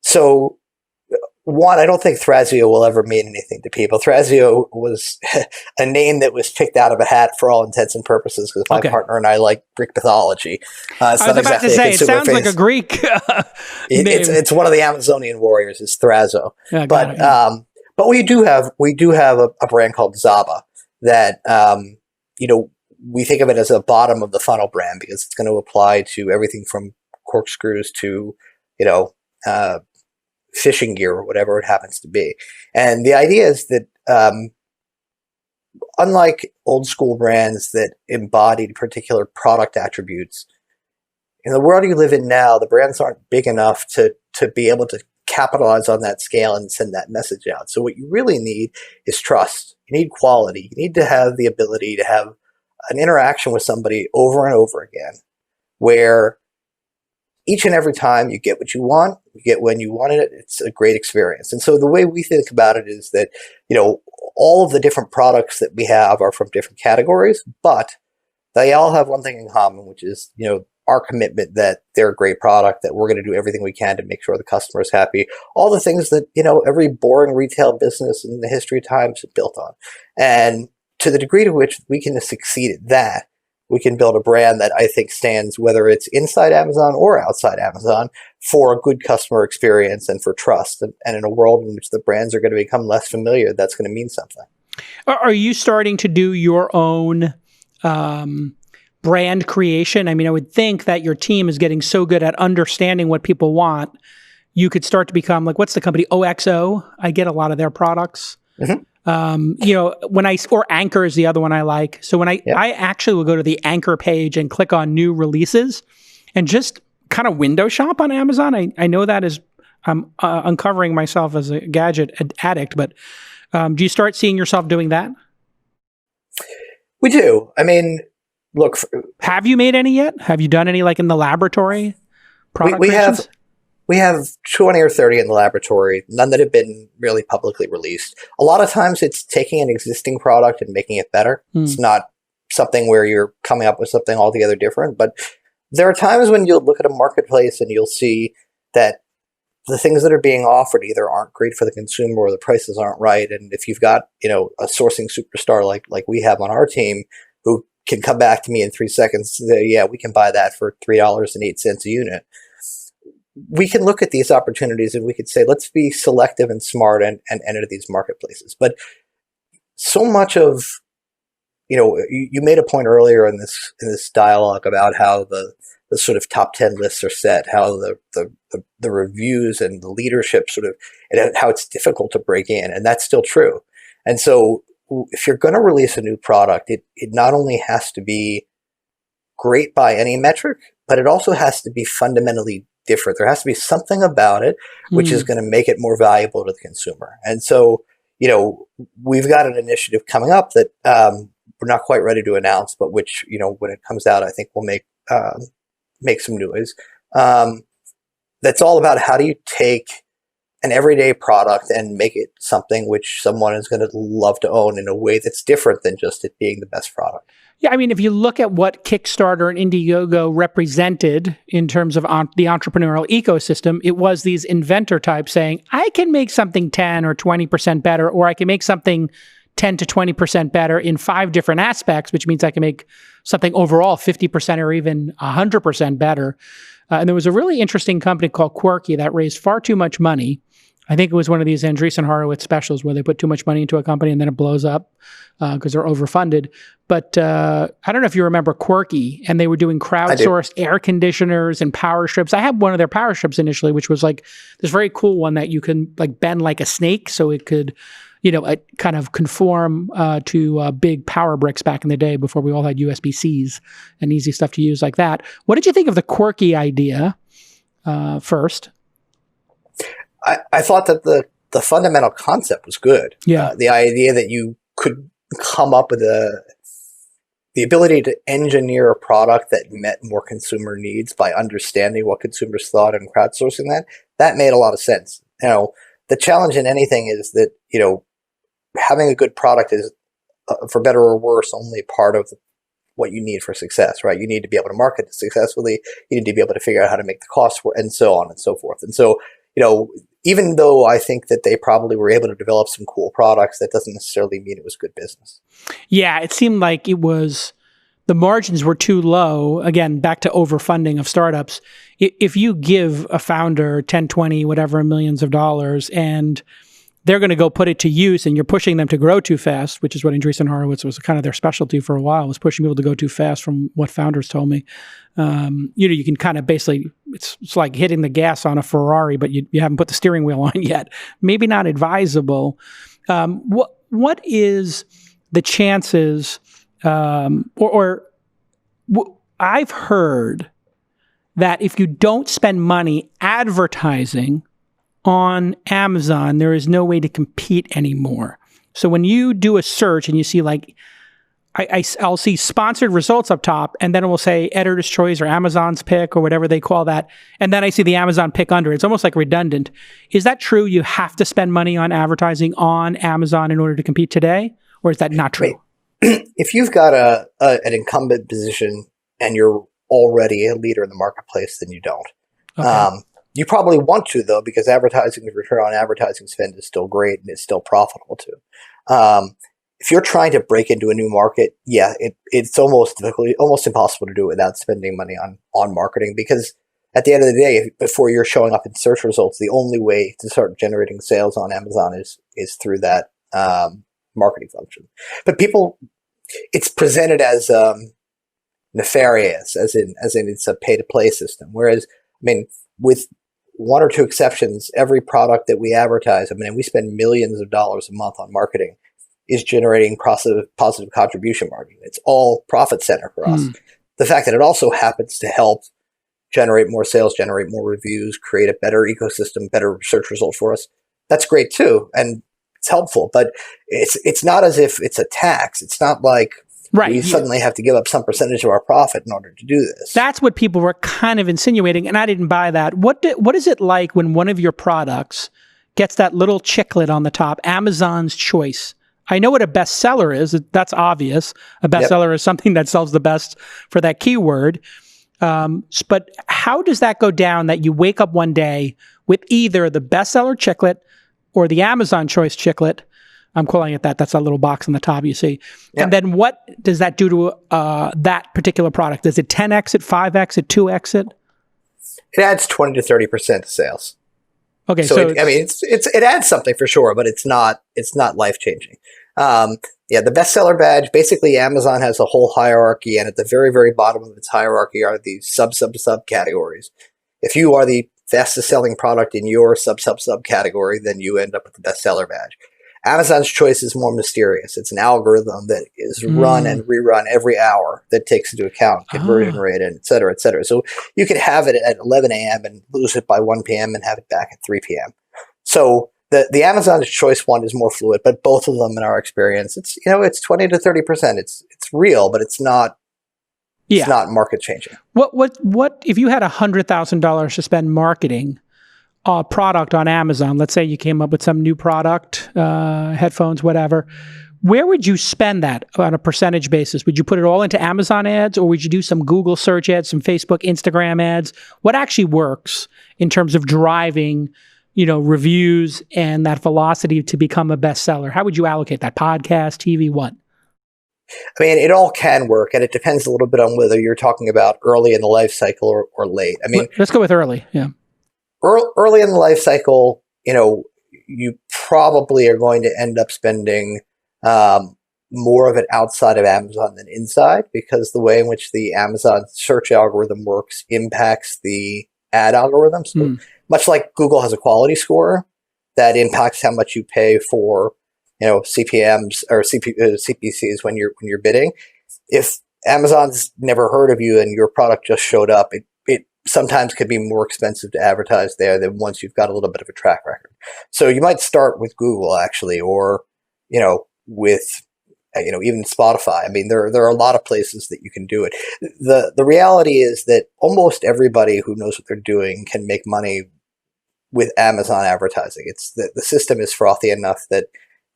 So, one, I don't think Thrasio will ever mean anything to people. Thrasio was a name that was picked out of a hat for all intents and purposes because my partner and I like Greek mythology. I was about to say, it sounds like a Greek name. It's one of the Amazonian warriors, is Thraso. Yeah, but we do have a brand called Zaba that, we think of it as a bottom of the funnel brand because it's going to apply to everything from corkscrews to, fishing gear or whatever it happens to be. And the idea is that unlike old school brands that embodied particular product attributes, in the world you live in now, the brands aren't big enough to be able to capitalize on that scale and send that message out. So what you really need is trust. You need quality. You need to have the ability to have an interaction with somebody over and over again where each and every time you get what you want, you get when you wanted it, it's a great experience. And so the way we think about it is that, all of the different products that we have are from different categories, but they all have one thing in common, which is, our commitment that they're a great product, that we're going to do everything we can to make sure the customer is happy. All the things that, every boring retail business in the history of time is built on. And to the degree to which we can succeed at that, we can build a brand that I think stands, whether it's inside Amazon or outside Amazon, for a good customer experience and for trust. And in a world in which the brands are going to become less familiar, that's going to mean something. Are you starting to do your own brand creation? I mean, I would think that your team is getting so good at understanding what people want, you could start to become like, what's the company? OXO. I get a lot of their products. Mm-hmm. Or Anchor is the other one I like. So when I actually will go to the Anchor page and click on new releases and just kind of window shop on Amazon. I know that I'm uncovering myself as a gadget addict, but do you start seeing yourself doing that? We do. I mean, look. Have you made any yet? Have you done any like in the laboratory product creations? We have 20 or 30 in the laboratory, none that have been really publicly released. A lot of times it's taking an existing product and making it better. It's not something where you're coming up with something altogether different. But there are times when you'll look at a marketplace and you'll see that the things that are being offered either aren't great for the consumer or the prices aren't right. And if you've got, a sourcing superstar like we have on our team who can come back to me in 3 seconds and say, yeah, we can buy that for $3.08 a unit. We can look at these opportunities and we could say, let's be selective and smart and enter these marketplaces. But so much of, you made a point earlier in this dialogue about how the sort of top 10 lists are set, how the reviews and the leadership and how it's difficult to break in. And that's still true. And so if you're going to release a new product, it not only has to be great by any metric, but it also has to be fundamentally different. There has to be something about it which is going to make it more valuable to the consumer. And so, we've got an initiative coming up that we're not quite ready to announce, but which, when it comes out, I think will make some noise. That's all about how do you take an everyday product and make it something which someone is going to love to own in a way that's different than just it being the best product. Yeah, I mean, if you look at what Kickstarter and Indiegogo represented in terms of the entrepreneurial ecosystem, it was these inventor types saying, I can make something 10 or 20% better, or I can make something 10 to 20% better in 5 different aspects, which means I can make something overall 50% or even 100% better. And there was a really interesting company called Quirky that raised far too much money. I think it was one of these Andreessen Horowitz specials where they put too much money into a company and then it blows up because they're overfunded. But I don't know if you remember Quirky, and they were doing crowdsourced air conditioners and power strips. I had one of their power strips initially, which was like this very cool one that you can like bend like a snake so it could, kind of conform to big power bricks back in the day before we all had USB-Cs and easy stuff to use like that. What did you think of the Quirky idea first? I thought that the fundamental concept was good. Yeah. The idea that you could come up with the ability to engineer a product that met more consumer needs by understanding what consumers thought and crowdsourcing that made a lot of sense. The challenge in anything is that, having a good product is, for better or worse, only part of what you need for success, right? You need to be able to market it successfully. You need to be able to figure out how to make the costs work, and so on and so forth. And so, even though I think that they probably were able to develop some cool products, that doesn't necessarily mean it was good business. Yeah, it seemed like the margins were too low. Again, back to overfunding of startups. If you give a founder 10, 20, whatever millions of dollars, and they're going to go put it to use, and you're pushing them to grow too fast, which is what Andreessen Horowitz was kind of their specialty for a while, was pushing people to go too fast from what founders told me. You can kind of basically, it's like hitting the gas on a Ferrari, but you haven't put the steering wheel on yet. Maybe not advisable. What is the chances, I've heard that if you don't spend money advertising on Amazon, there is no way to compete anymore. So when you do a search and you see like, I'll see sponsored results up top, and then it will say editor's choice or Amazon's pick or whatever they call that. And then I see the Amazon pick under. It's almost like redundant. Is that true? You have to spend money on advertising on Amazon in order to compete today? Or is that not true? Wait. If you've got an incumbent position and you're already a leader in the marketplace, then you don't. Okay. You probably want to, though, because advertising, the return on advertising spend is still great and it's still profitable too. If you're trying to break into a new market, it's almost impossible to do it without spending money on marketing, because at the end of the day, before you're showing up in search results, the only way to start generating sales on Amazon is through that marketing function. But it's presented as nefarious, as in it's a pay-to-play system. Whereas, with one or two exceptions, every product that we advertise, we spend millions of dollars a month on marketing, is generating positive contribution margin. It's all profit center for us. The fact that it also happens to help generate more sales, generate more reviews, create a better ecosystem, better search result for us, that's great too. And it's helpful, but it's not as if it's a tax. It's not like we suddenly have to give up some percentage of our profit in order to do this. That's what people were kind of insinuating, and I didn't buy that. What is it like when one of your products gets that little chiclet on the top, Amazon's Choice? I know what a bestseller is. That's obvious. A bestseller is something that sells the best for that keyword. But how does that go down that you wake up one day with either the bestseller chiclet or the Amazon Choice chiclet? I'm calling it that. That's that little box on the top you see. Yep. And then what does that do to that particular product? Does it 10x it, 5x it, 2x it? It adds 20 to 30% to sales. Okay, so it adds something for sure, but it's not life changing. The bestseller badge, basically Amazon has a whole hierarchy, and at the very, very bottom of its hierarchy are these sub categories. If you are the fastest selling product in your sub category, then you end up with the bestseller badge. Amazon's Choice is more mysterious. It's an algorithm that is run and rerun every hour that takes into account conversion rate and et cetera, et cetera. So you could have it at 11 a.m. and lose it by 1 p.m. and have it back at 3 p.m. So the Amazon's Choice one is more fluid, but both of them in our experience, it's 20 to 30%. It's real, but it's not market changing. What if you had $100,000 to spend marketing a product on Amazon, let's say you came up with some new product, headphones, whatever, where would you spend that on a percentage basis? Would you put it all into Amazon ads, or would you do some Google search ads, some Facebook, Instagram ads? What actually works in terms of driving, reviews and that velocity to become a bestseller? How would you allocate that? Podcast, TV, what? I mean, it all can work, and it depends a little bit on whether you're talking about early in the life cycle or late. I mean, let's go with early. Yeah. Early in the life cycle, you probably are going to end up spending more of it outside of Amazon than inside, because the way in which the Amazon search algorithm works impacts the ad algorithm. So much like Google has a quality score that impacts how much you pay for, CPMs or CPCs when you're bidding. If Amazon's never heard of you and your product just showed up, it sometimes could be more expensive to advertise there than once you've got a little bit of a track record. So you might start with Google actually, or with even Spotify. I mean, there are a lot of places that you can do it. The reality is that almost everybody who knows what they're doing can make money with Amazon advertising. It's the system is frothy enough that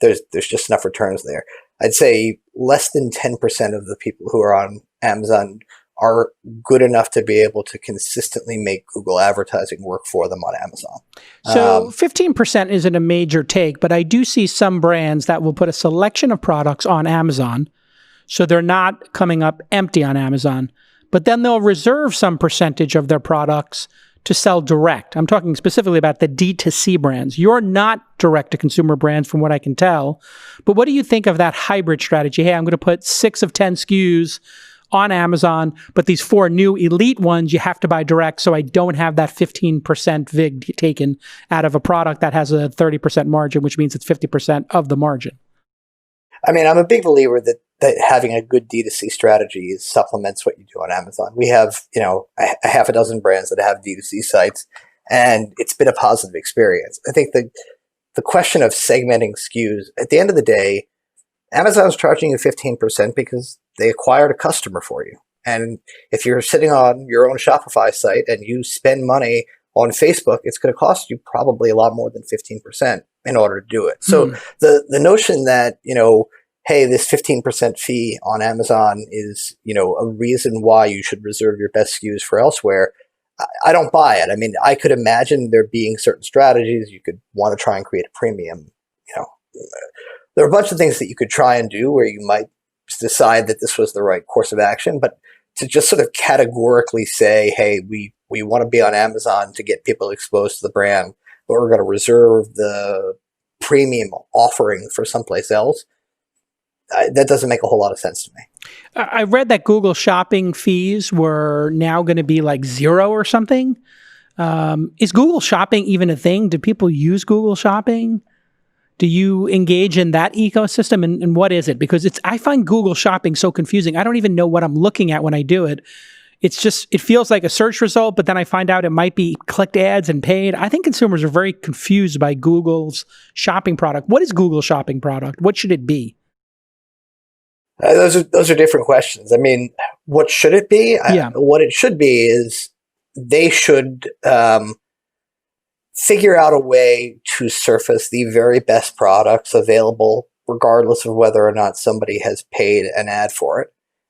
there's just enough returns there. I'd say less than 10% of the people who are on Amazon are good enough to be able to consistently make Google advertising work for them on Amazon. So 15% isn't a major take, but I do see some brands that will put a selection of products on Amazon, so they're not coming up empty on Amazon, but then they'll reserve some percentage of their products to sell direct. I'm talking specifically about the D2C brands. You're not direct-to-consumer brands from what I can tell, but what do you think of that hybrid strategy? Hey, I'm going to put 6 of 10 SKUs on Amazon, but these 4 new elite ones you have to buy direct, so I don't have that 15% VIG taken out of a product that has a 30% margin, which means it's 50% of the margin. I mean, I'm a big believer that having a good D2C strategy supplements what you do on Amazon. We have, a half a dozen brands that have D2C sites, and it's been a positive experience. I think the question of segmenting SKUs, at the end of the day, Amazon's charging you 15% because they acquired a customer for you. And if you're sitting on your own Shopify site and you spend money on Facebook, it's going to cost you probably a lot more than 15% in order to do it. So the notion that, hey, this 15% fee on Amazon is, a reason why you should reserve your best SKUs for elsewhere, I don't buy it. I mean, I could imagine there being certain strategies. You could want to try and create a premium, there are a bunch of things that you could try and do where you might decide that this was the right course of action, but to just sort of categorically say, hey, we want to be on Amazon to get people exposed to the brand, but we're going to reserve the premium offering for someplace else, that doesn't make a whole lot of sense to me. I read that Google shopping fees were now going to be like 0 or something. Is Google shopping even a thing? Do people use Google shopping? Do you engage in that ecosystem, and what is it? Because I find Google shopping so confusing. I don't even know what I'm looking at when I do it. It feels like a search result, but then I find out it might be clicked ads and paid. I think consumers are very confused by Google's shopping product. What is Google shopping product? What should it be? Those are different questions. I mean, what should it be? Yeah. What it should be is they should figure out a way to surface the very best products available, regardless of whether or not somebody has paid an ad for it,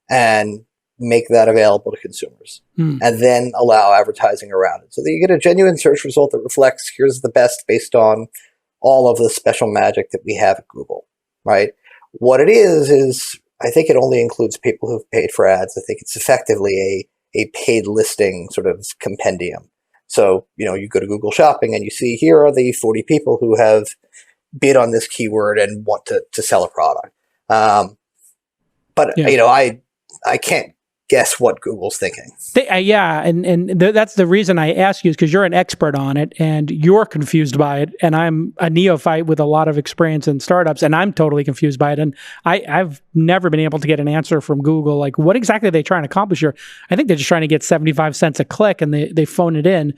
and make that available to consumers, and then allow advertising around it. So that you get a genuine search result that reflects, here's the best based on all of the special magic that we have at Google, right? What it is I think it only includes people who've paid for ads. I think it's effectively a paid listing sort of compendium. So, you go to Google Shopping and you see, here are the 40 people who have bid on this keyword and want to sell a product. But I can't guess what Google's thinking. That's the reason I ask you, is because you're an expert on it and you're confused by it, and I'm a neophyte with a lot of experience in startups, and I'm totally confused by it. And I've never been able to get an answer from Google, like what exactly are they trying to accomplish here? I think they're just trying to get 75 cents a click, and they phone it in.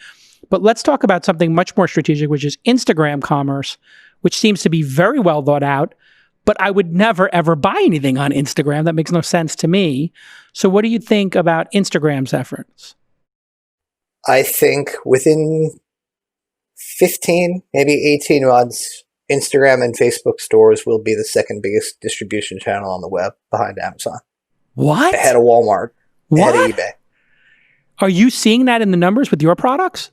But let's talk about something much more strategic, which is Instagram commerce, which seems to be very well thought out. But I would never, ever buy anything on Instagram. That makes no sense to me. So what do you think about Instagram's efforts? I think within 15, maybe 18 months, Instagram and Facebook stores will be the second biggest distribution channel on the web behind Amazon. What? Ahead of Walmart. What? Ahead of eBay. Are you seeing that in the numbers with your products?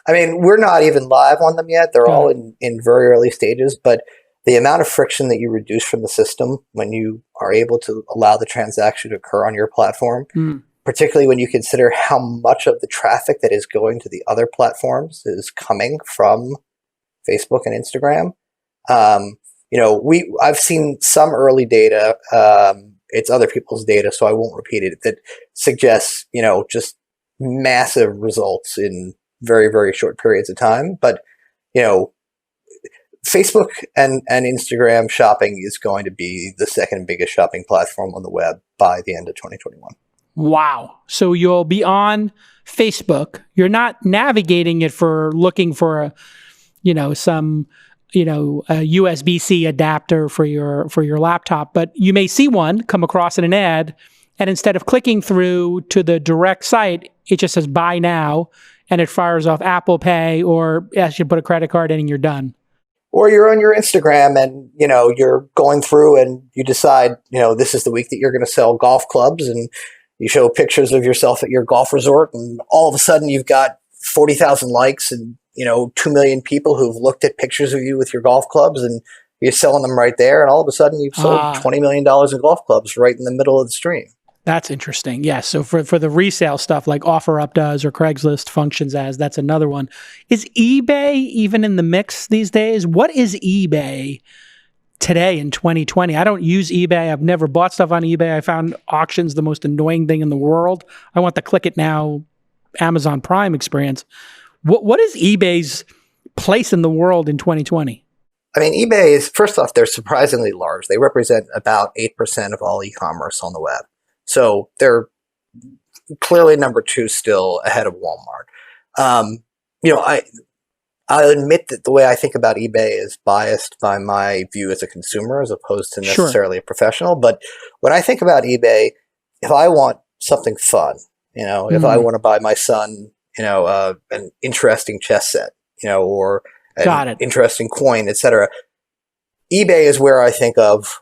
I mean, we're not even live on them yet. They're all in very early stages, but the amount of friction that you reduce from the system when you are able to allow the transaction to occur on your platform, particularly when you consider how much of the traffic that is going to the other platforms is coming from Facebook and Instagram. I've seen some early data. It's other people's data, so I won't repeat it, that suggests, just massive results in very, very short periods of time. But, Facebook and Instagram shopping is going to be the second biggest shopping platform on the web by the end of 2021. Wow. So you'll be on Facebook. You're not navigating it for looking for a USB-C adapter for your laptop, but you may see one come across in an ad, and instead of clicking through to the direct site, it just says buy now, and it fires off Apple Pay, or asks you to put a credit card in and you're done. Or you're on your Instagram and, you're going through and you decide, this is the week that you're going to sell golf clubs, and you show pictures of yourself at your golf resort, and all of a sudden you've got 40,000 likes and, 2 million people who've looked at pictures of you with your golf clubs, and you're selling them right there. And all of a sudden you've sold $20 million in golf clubs right in the middle of the stream. That's interesting. Yeah. So for the resale stuff like OfferUp does or Craigslist functions as, that's another one. Is eBay even in the mix these days? What is eBay today in 2020? I don't use eBay. I've never bought stuff on eBay. I found auctions the most annoying thing in the world. I want the click it now Amazon Prime experience. What is eBay's place in the world in 2020? I mean, eBay is, first off, they're surprisingly large. They represent about 8% of all e-commerce on the web. So they're clearly number 2 still ahead of Walmart. I'll admit that the way I think about eBay is biased by my view as a consumer as opposed to necessarily a professional. But when I think about eBay, if I want something fun, if I want to buy my son, an interesting chess set, or an interesting coin, etc., eBay is where I think of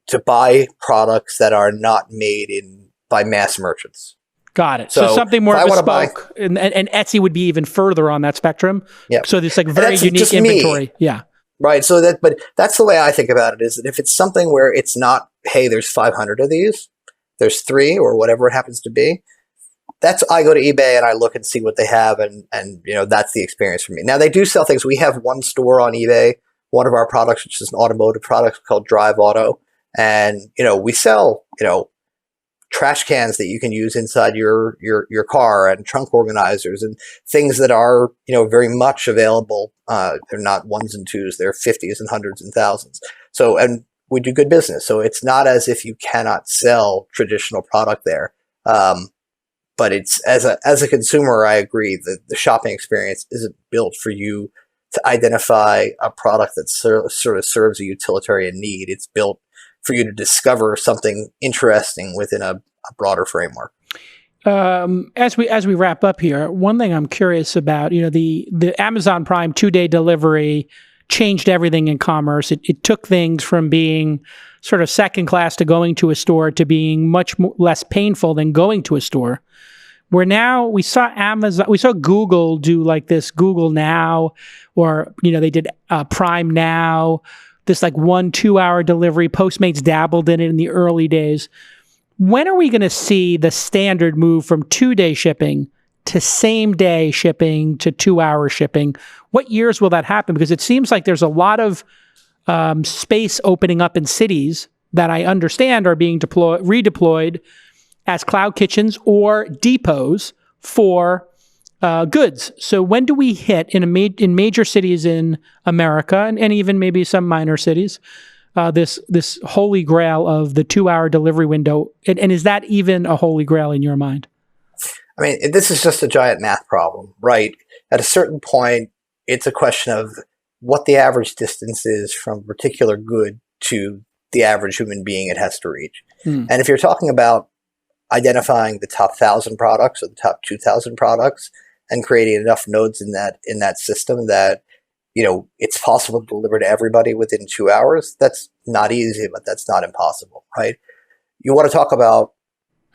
to buy products that are not made by mass merchants. Got it. So something more bespoke, and Etsy would be even further on that spectrum. Yeah. So there's like very unique inventory. Yeah. Right. But that's the way I think about it, is that if it's something where it's not, hey, there's 500 of these, there's 3 or whatever it happens to be, I go to eBay and I look and see what they have, and that's the experience for me. Now, they do sell things. We have one store on eBay, one of our products, which is an automotive product called Drive Auto. And, we sell, trash cans that you can use inside your car, and trunk organizers, and things that are, very much available. They're not ones and twos, they're 50s and hundreds and thousands. So, and we do good business. So it's not as if you cannot sell traditional product there. But it's, as a consumer, I agree that the shopping experience isn't built for you to identify a product that sort of serves a utilitarian need. It's built for you to discover something interesting within a broader framework. As we wrap up here, one thing I'm curious about, the Amazon Prime 2-day delivery changed everything in commerce. It took things from being sort of second class to going to a store to being much less painful than going to a store. Where now we saw Google do like this Google Now, or, they did Prime Now, this like 1-2 hour delivery. Postmates dabbled in it in the early days. When are we going to see the standard move from 2-day shipping to same day shipping to 2-hour shipping? What years will that happen? Because it seems like there's a lot of space opening up in cities that I understand are being redeployed as cloud kitchens or depots for goods. So when do we hit in major cities in America, and even maybe some minor cities, this holy grail of the 2-hour delivery window? And is that even a holy grail in your mind? I mean, this is just a giant math problem, right? At a certain point, it's a question of what the average distance is from a particular good to the average human being it has to reach. And if you're talking about identifying the top 1,000 products or the top 2,000 products and creating enough nodes in that system that, it's possible to deliver to everybody within 2 hours. That's not easy, but that's not impossible, right? You want to talk about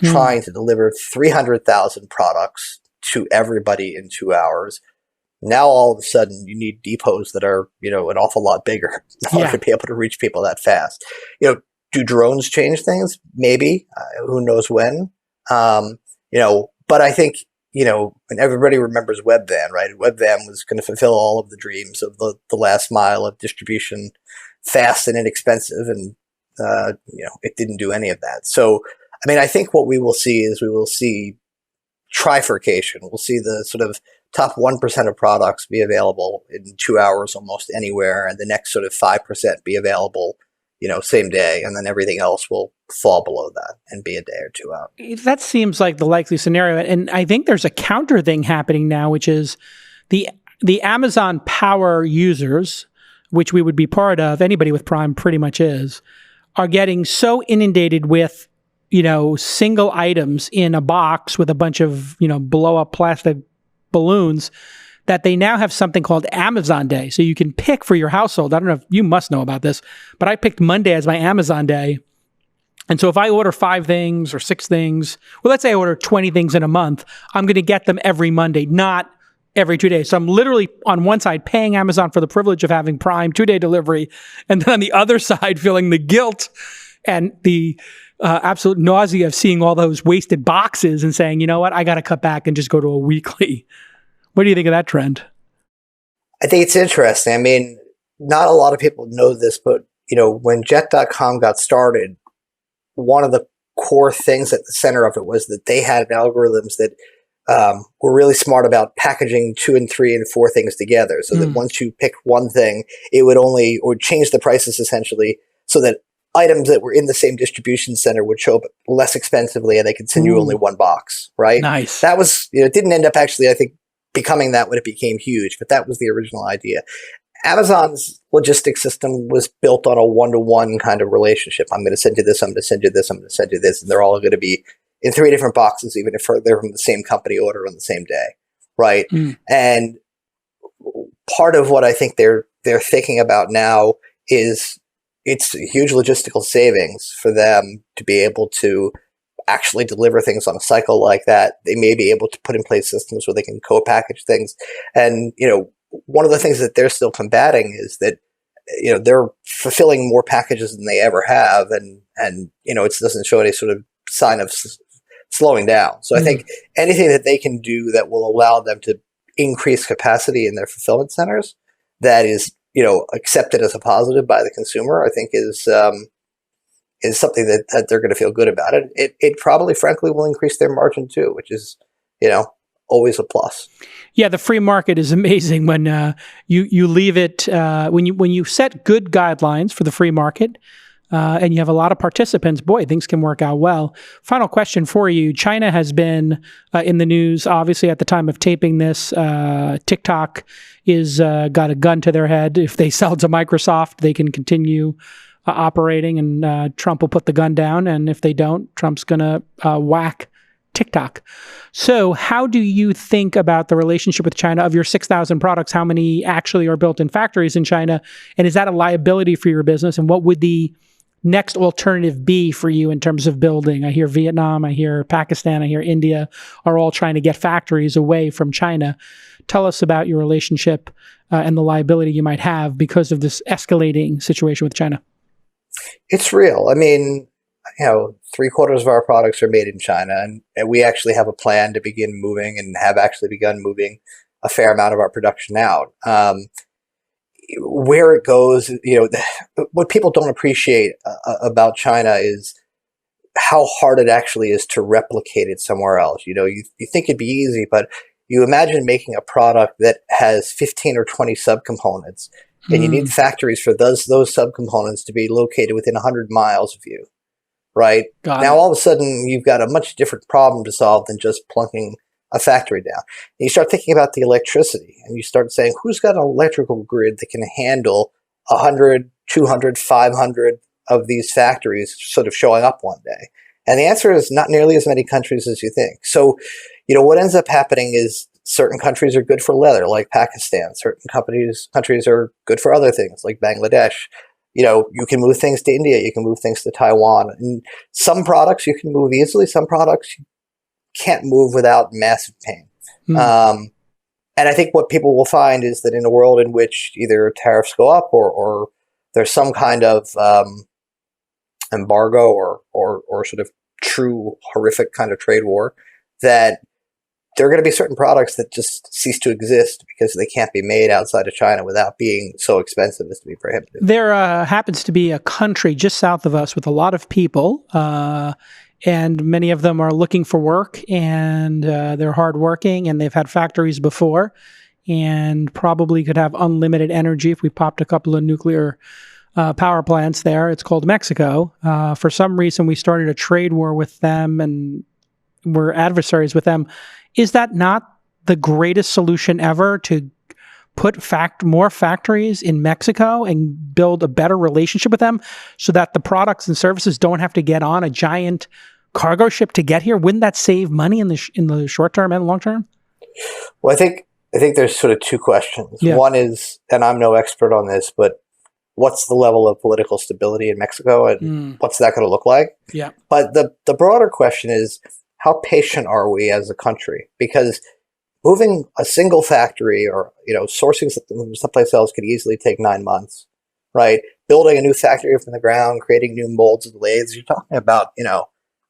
trying to deliver 300,000 products to everybody in 2 hours. Now, all of a sudden, you need depots that are, an awful lot bigger in order to be able to reach people that fast. Do drones change things? Maybe. Who knows when? But I think, and everybody remembers Webvan, right? Webvan was going to fulfill all of the dreams of the last mile of distribution, fast and inexpensive, and it didn't do any of that. So, I think what we will see is we will see trifurcation. We'll see the sort of top 1% of products be available in 2 hours almost anywhere, and the next sort of 5% be available, same day, and then everything else will fall below that and be a day or two out. That seems like the likely scenario. And I think there's a counter thing happening now, which is the Amazon Power users, which we would be part of, anybody with Prime pretty much is, are getting so inundated with single items in a box with a bunch of, blow up plastic balloons that they now have something called Amazon Day. So you can pick for your household. I don't know if you must know about this, but I picked Monday as my Amazon Day. And so if I order 5 things or 6 things, well, let's say I order 20 things in a month, I'm going to get them every Monday, not every 2 days. So I'm literally on one side paying Amazon for the privilege of having Prime 2-day delivery. And then on the other side, feeling the guilt and the absolute nausea of seeing all those wasted boxes and saying, you know what, I got to cut back and just go to a weekly. What do you think of that trend? I think it's interesting. Not a lot of people know this, but, when Jet.com got started, one of the core things at the center of it was that they had algorithms that were really smart about packaging 2 and 3 and 4 things together, so that once you picked one thing, it would change the prices essentially so that items that were in the same distribution center would show up less expensively and they could send you only one box, right? Nice. That was, it didn't end up actually, I think, becoming that when it became huge, but that was the original idea. Amazon's logistics system was built on a one-to-one kind of relationship. I'm going to send you this, I'm going to send you this, I'm going to send you this, and they're all going to be in 3 different boxes, even if they're from the same company order on the same day, right? And part of what I think they're thinking about now is it's a huge logistical savings for them to be able to actually deliver things on a cycle like that. They may be able to put in place systems where they can co-package things. And, one of the things that they're still combating is that, they're fulfilling more packages than they ever have. And it doesn't show any sort of sign of slowing down. So I think anything that they can do that will allow them to increase capacity in their fulfillment centers that is, accepted as a positive by the consumer, I think is something that they're going to feel good about. It probably, frankly, will increase their margin too, which is, always a plus. Yeah, the free market is amazing when you leave it when you set good guidelines for the free market and you have a lot of participants. Boy, things can work out well. Final question for you: China has been in the news, obviously, at the time of taping this. TikTok is got a gun to their head. If they sell to Microsoft, they can continue operating, and Trump will put the gun down. And if they don't, Trump's going to whack TikTok. So how do you think about the relationship with China? Of your 6,000 products, how many actually are built in factories in China? And is that a liability for your business? And what would the next alternative be for you in terms of building? I hear Vietnam, I hear Pakistan, I hear India are all trying to get factories away from China. Tell us about your relationship and the liability you might have because of this escalating situation with China. It's real. 3/4 of our products are made in China, and we actually have a plan to begin moving and have actually begun moving a fair amount of our production out. Where it goes, what people don't appreciate about China is how hard it actually is to replicate it somewhere else. You think it'd be easy, but you imagine making a product that has 15 or 20 subcomponents, and you need factories for those subcomponents to be located within 100 miles of you. Right? Now, all of a sudden, you've got a much different problem to solve than just plunking a factory down. And you start thinking about the electricity, and you start saying, who's got an electrical grid that can handle 100, 200, 500 of these factories sort of showing up one day? And the answer is not nearly as many countries as you think. So, what ends up happening is certain countries are good for leather, like Pakistan. Certain countries are good for other things, like Bangladesh. You can move things to India. You can move things to Taiwan. And some products you can move easily. Some products you can't move without massive pain. And I think what people will find is that in a world in which either tariffs go up or there's some kind of embargo or sort of true horrific kind of trade war, that there are going to be certain products that just cease to exist because they can't be made outside of China without being so expensive as to be prohibitive. There happens to be a country just south of us with a lot of people, and many of them are looking for work, and they're hardworking, and they've had factories before, and probably could have unlimited energy if we popped a couple of nuclear power plants there. It's called Mexico. For some reason, we started a trade war with them, and we're adversaries with them. Is that not the greatest solution ever, to put more factories in Mexico and build a better relationship with them so that the products and services don't have to get on a giant cargo ship to get here? Wouldn't that save money in the short term and long term? Well, I think there's sort of two questions. Yeah. One is, and I'm no expert on this, but what's the level of political stability in Mexico, and what's that going to look like? Yeah. But the broader question is, how patient are we as a country? Because moving a single factory or, sourcing something someplace else could easily take 9 months, right? Building a new factory from the ground, creating new molds and lathes, you're talking about,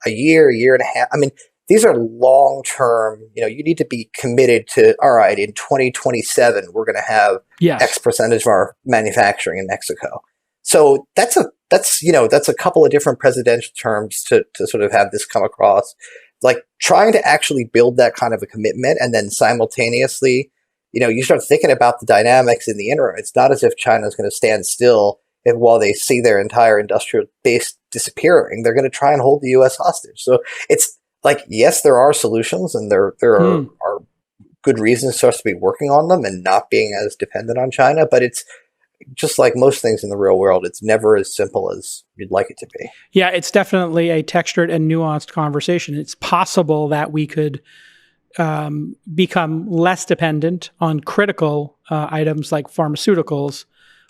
a year and a half. I mean, these are long-term, you need to be committed to, all right, in 2027, we're going to have X percentage of our manufacturing in Mexico. So that's a couple of different presidential terms to sort of have this come across. Like trying to actually build that kind of a commitment, and then simultaneously, you start thinking about the dynamics in the interim. It's not as if China's going to stand still while they see their entire industrial base disappearing. They're going to try and hold the U.S. hostage. So it's like, yes, there are solutions, and there are good reasons for us to be working on them and not being as dependent on China. But it's just like most things in the real world, it's never as simple as you'd like it to be. Yeah, it's definitely a textured and nuanced conversation. It's possible that we could become less dependent on critical items like pharmaceuticals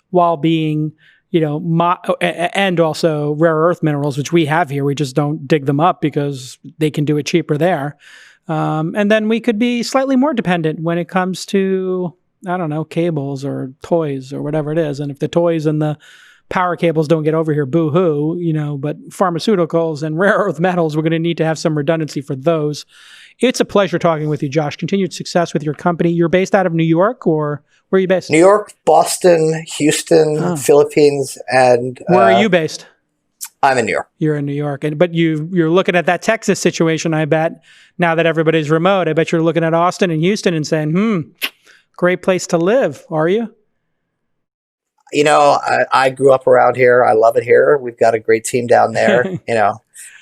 while being, and also rare earth minerals, which we have here. We just don't dig them up because they can do it cheaper there. And then we could be slightly more dependent when it comes to, I don't know, cables or toys or whatever it is. And if the toys and the power cables don't get over here, boo-hoo, but pharmaceuticals and rare earth metals, we're going to need to have some redundancy for those. It's a pleasure talking with you, Josh. Continued success with your company. You're based out of New York, or where are you based? New York, Boston, Houston, Philippines, and... Where are you based? I'm in New York. You're in New York. But you're looking at that Texas situation, I bet. Now that everybody's remote, I bet you're looking at Austin and Houston and saying, great place to live, are you? I grew up around here. I love it here. We've got a great team down there.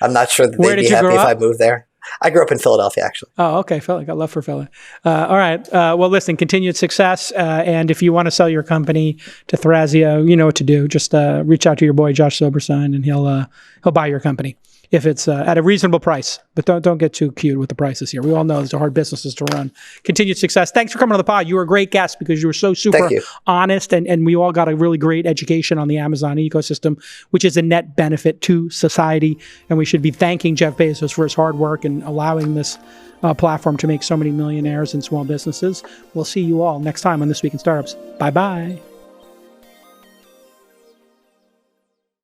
I'm not sure that they'd be happy if I moved there. I grew up in Philadelphia, actually. Oh, okay. Philly. Got love for Philly. All right. Well, listen, continued success. And if you want to sell your company to Thrasio, you know what to do. Just reach out to your boy, Josh Silberstein, and he'll buy your company if it's at a reasonable price. But don't get too cute with the prices here. We all know these are hard businesses to run. Continued success. Thanks for coming on the pod. You were a great guest because you were so super honest, and we all got a really great education on the Amazon ecosystem, which is a net benefit to society. And we should be thanking Jeff Bezos for his hard work and allowing this platform to make so many millionaires and small businesses. We'll see you all next time on This Week in Startups. Bye-bye.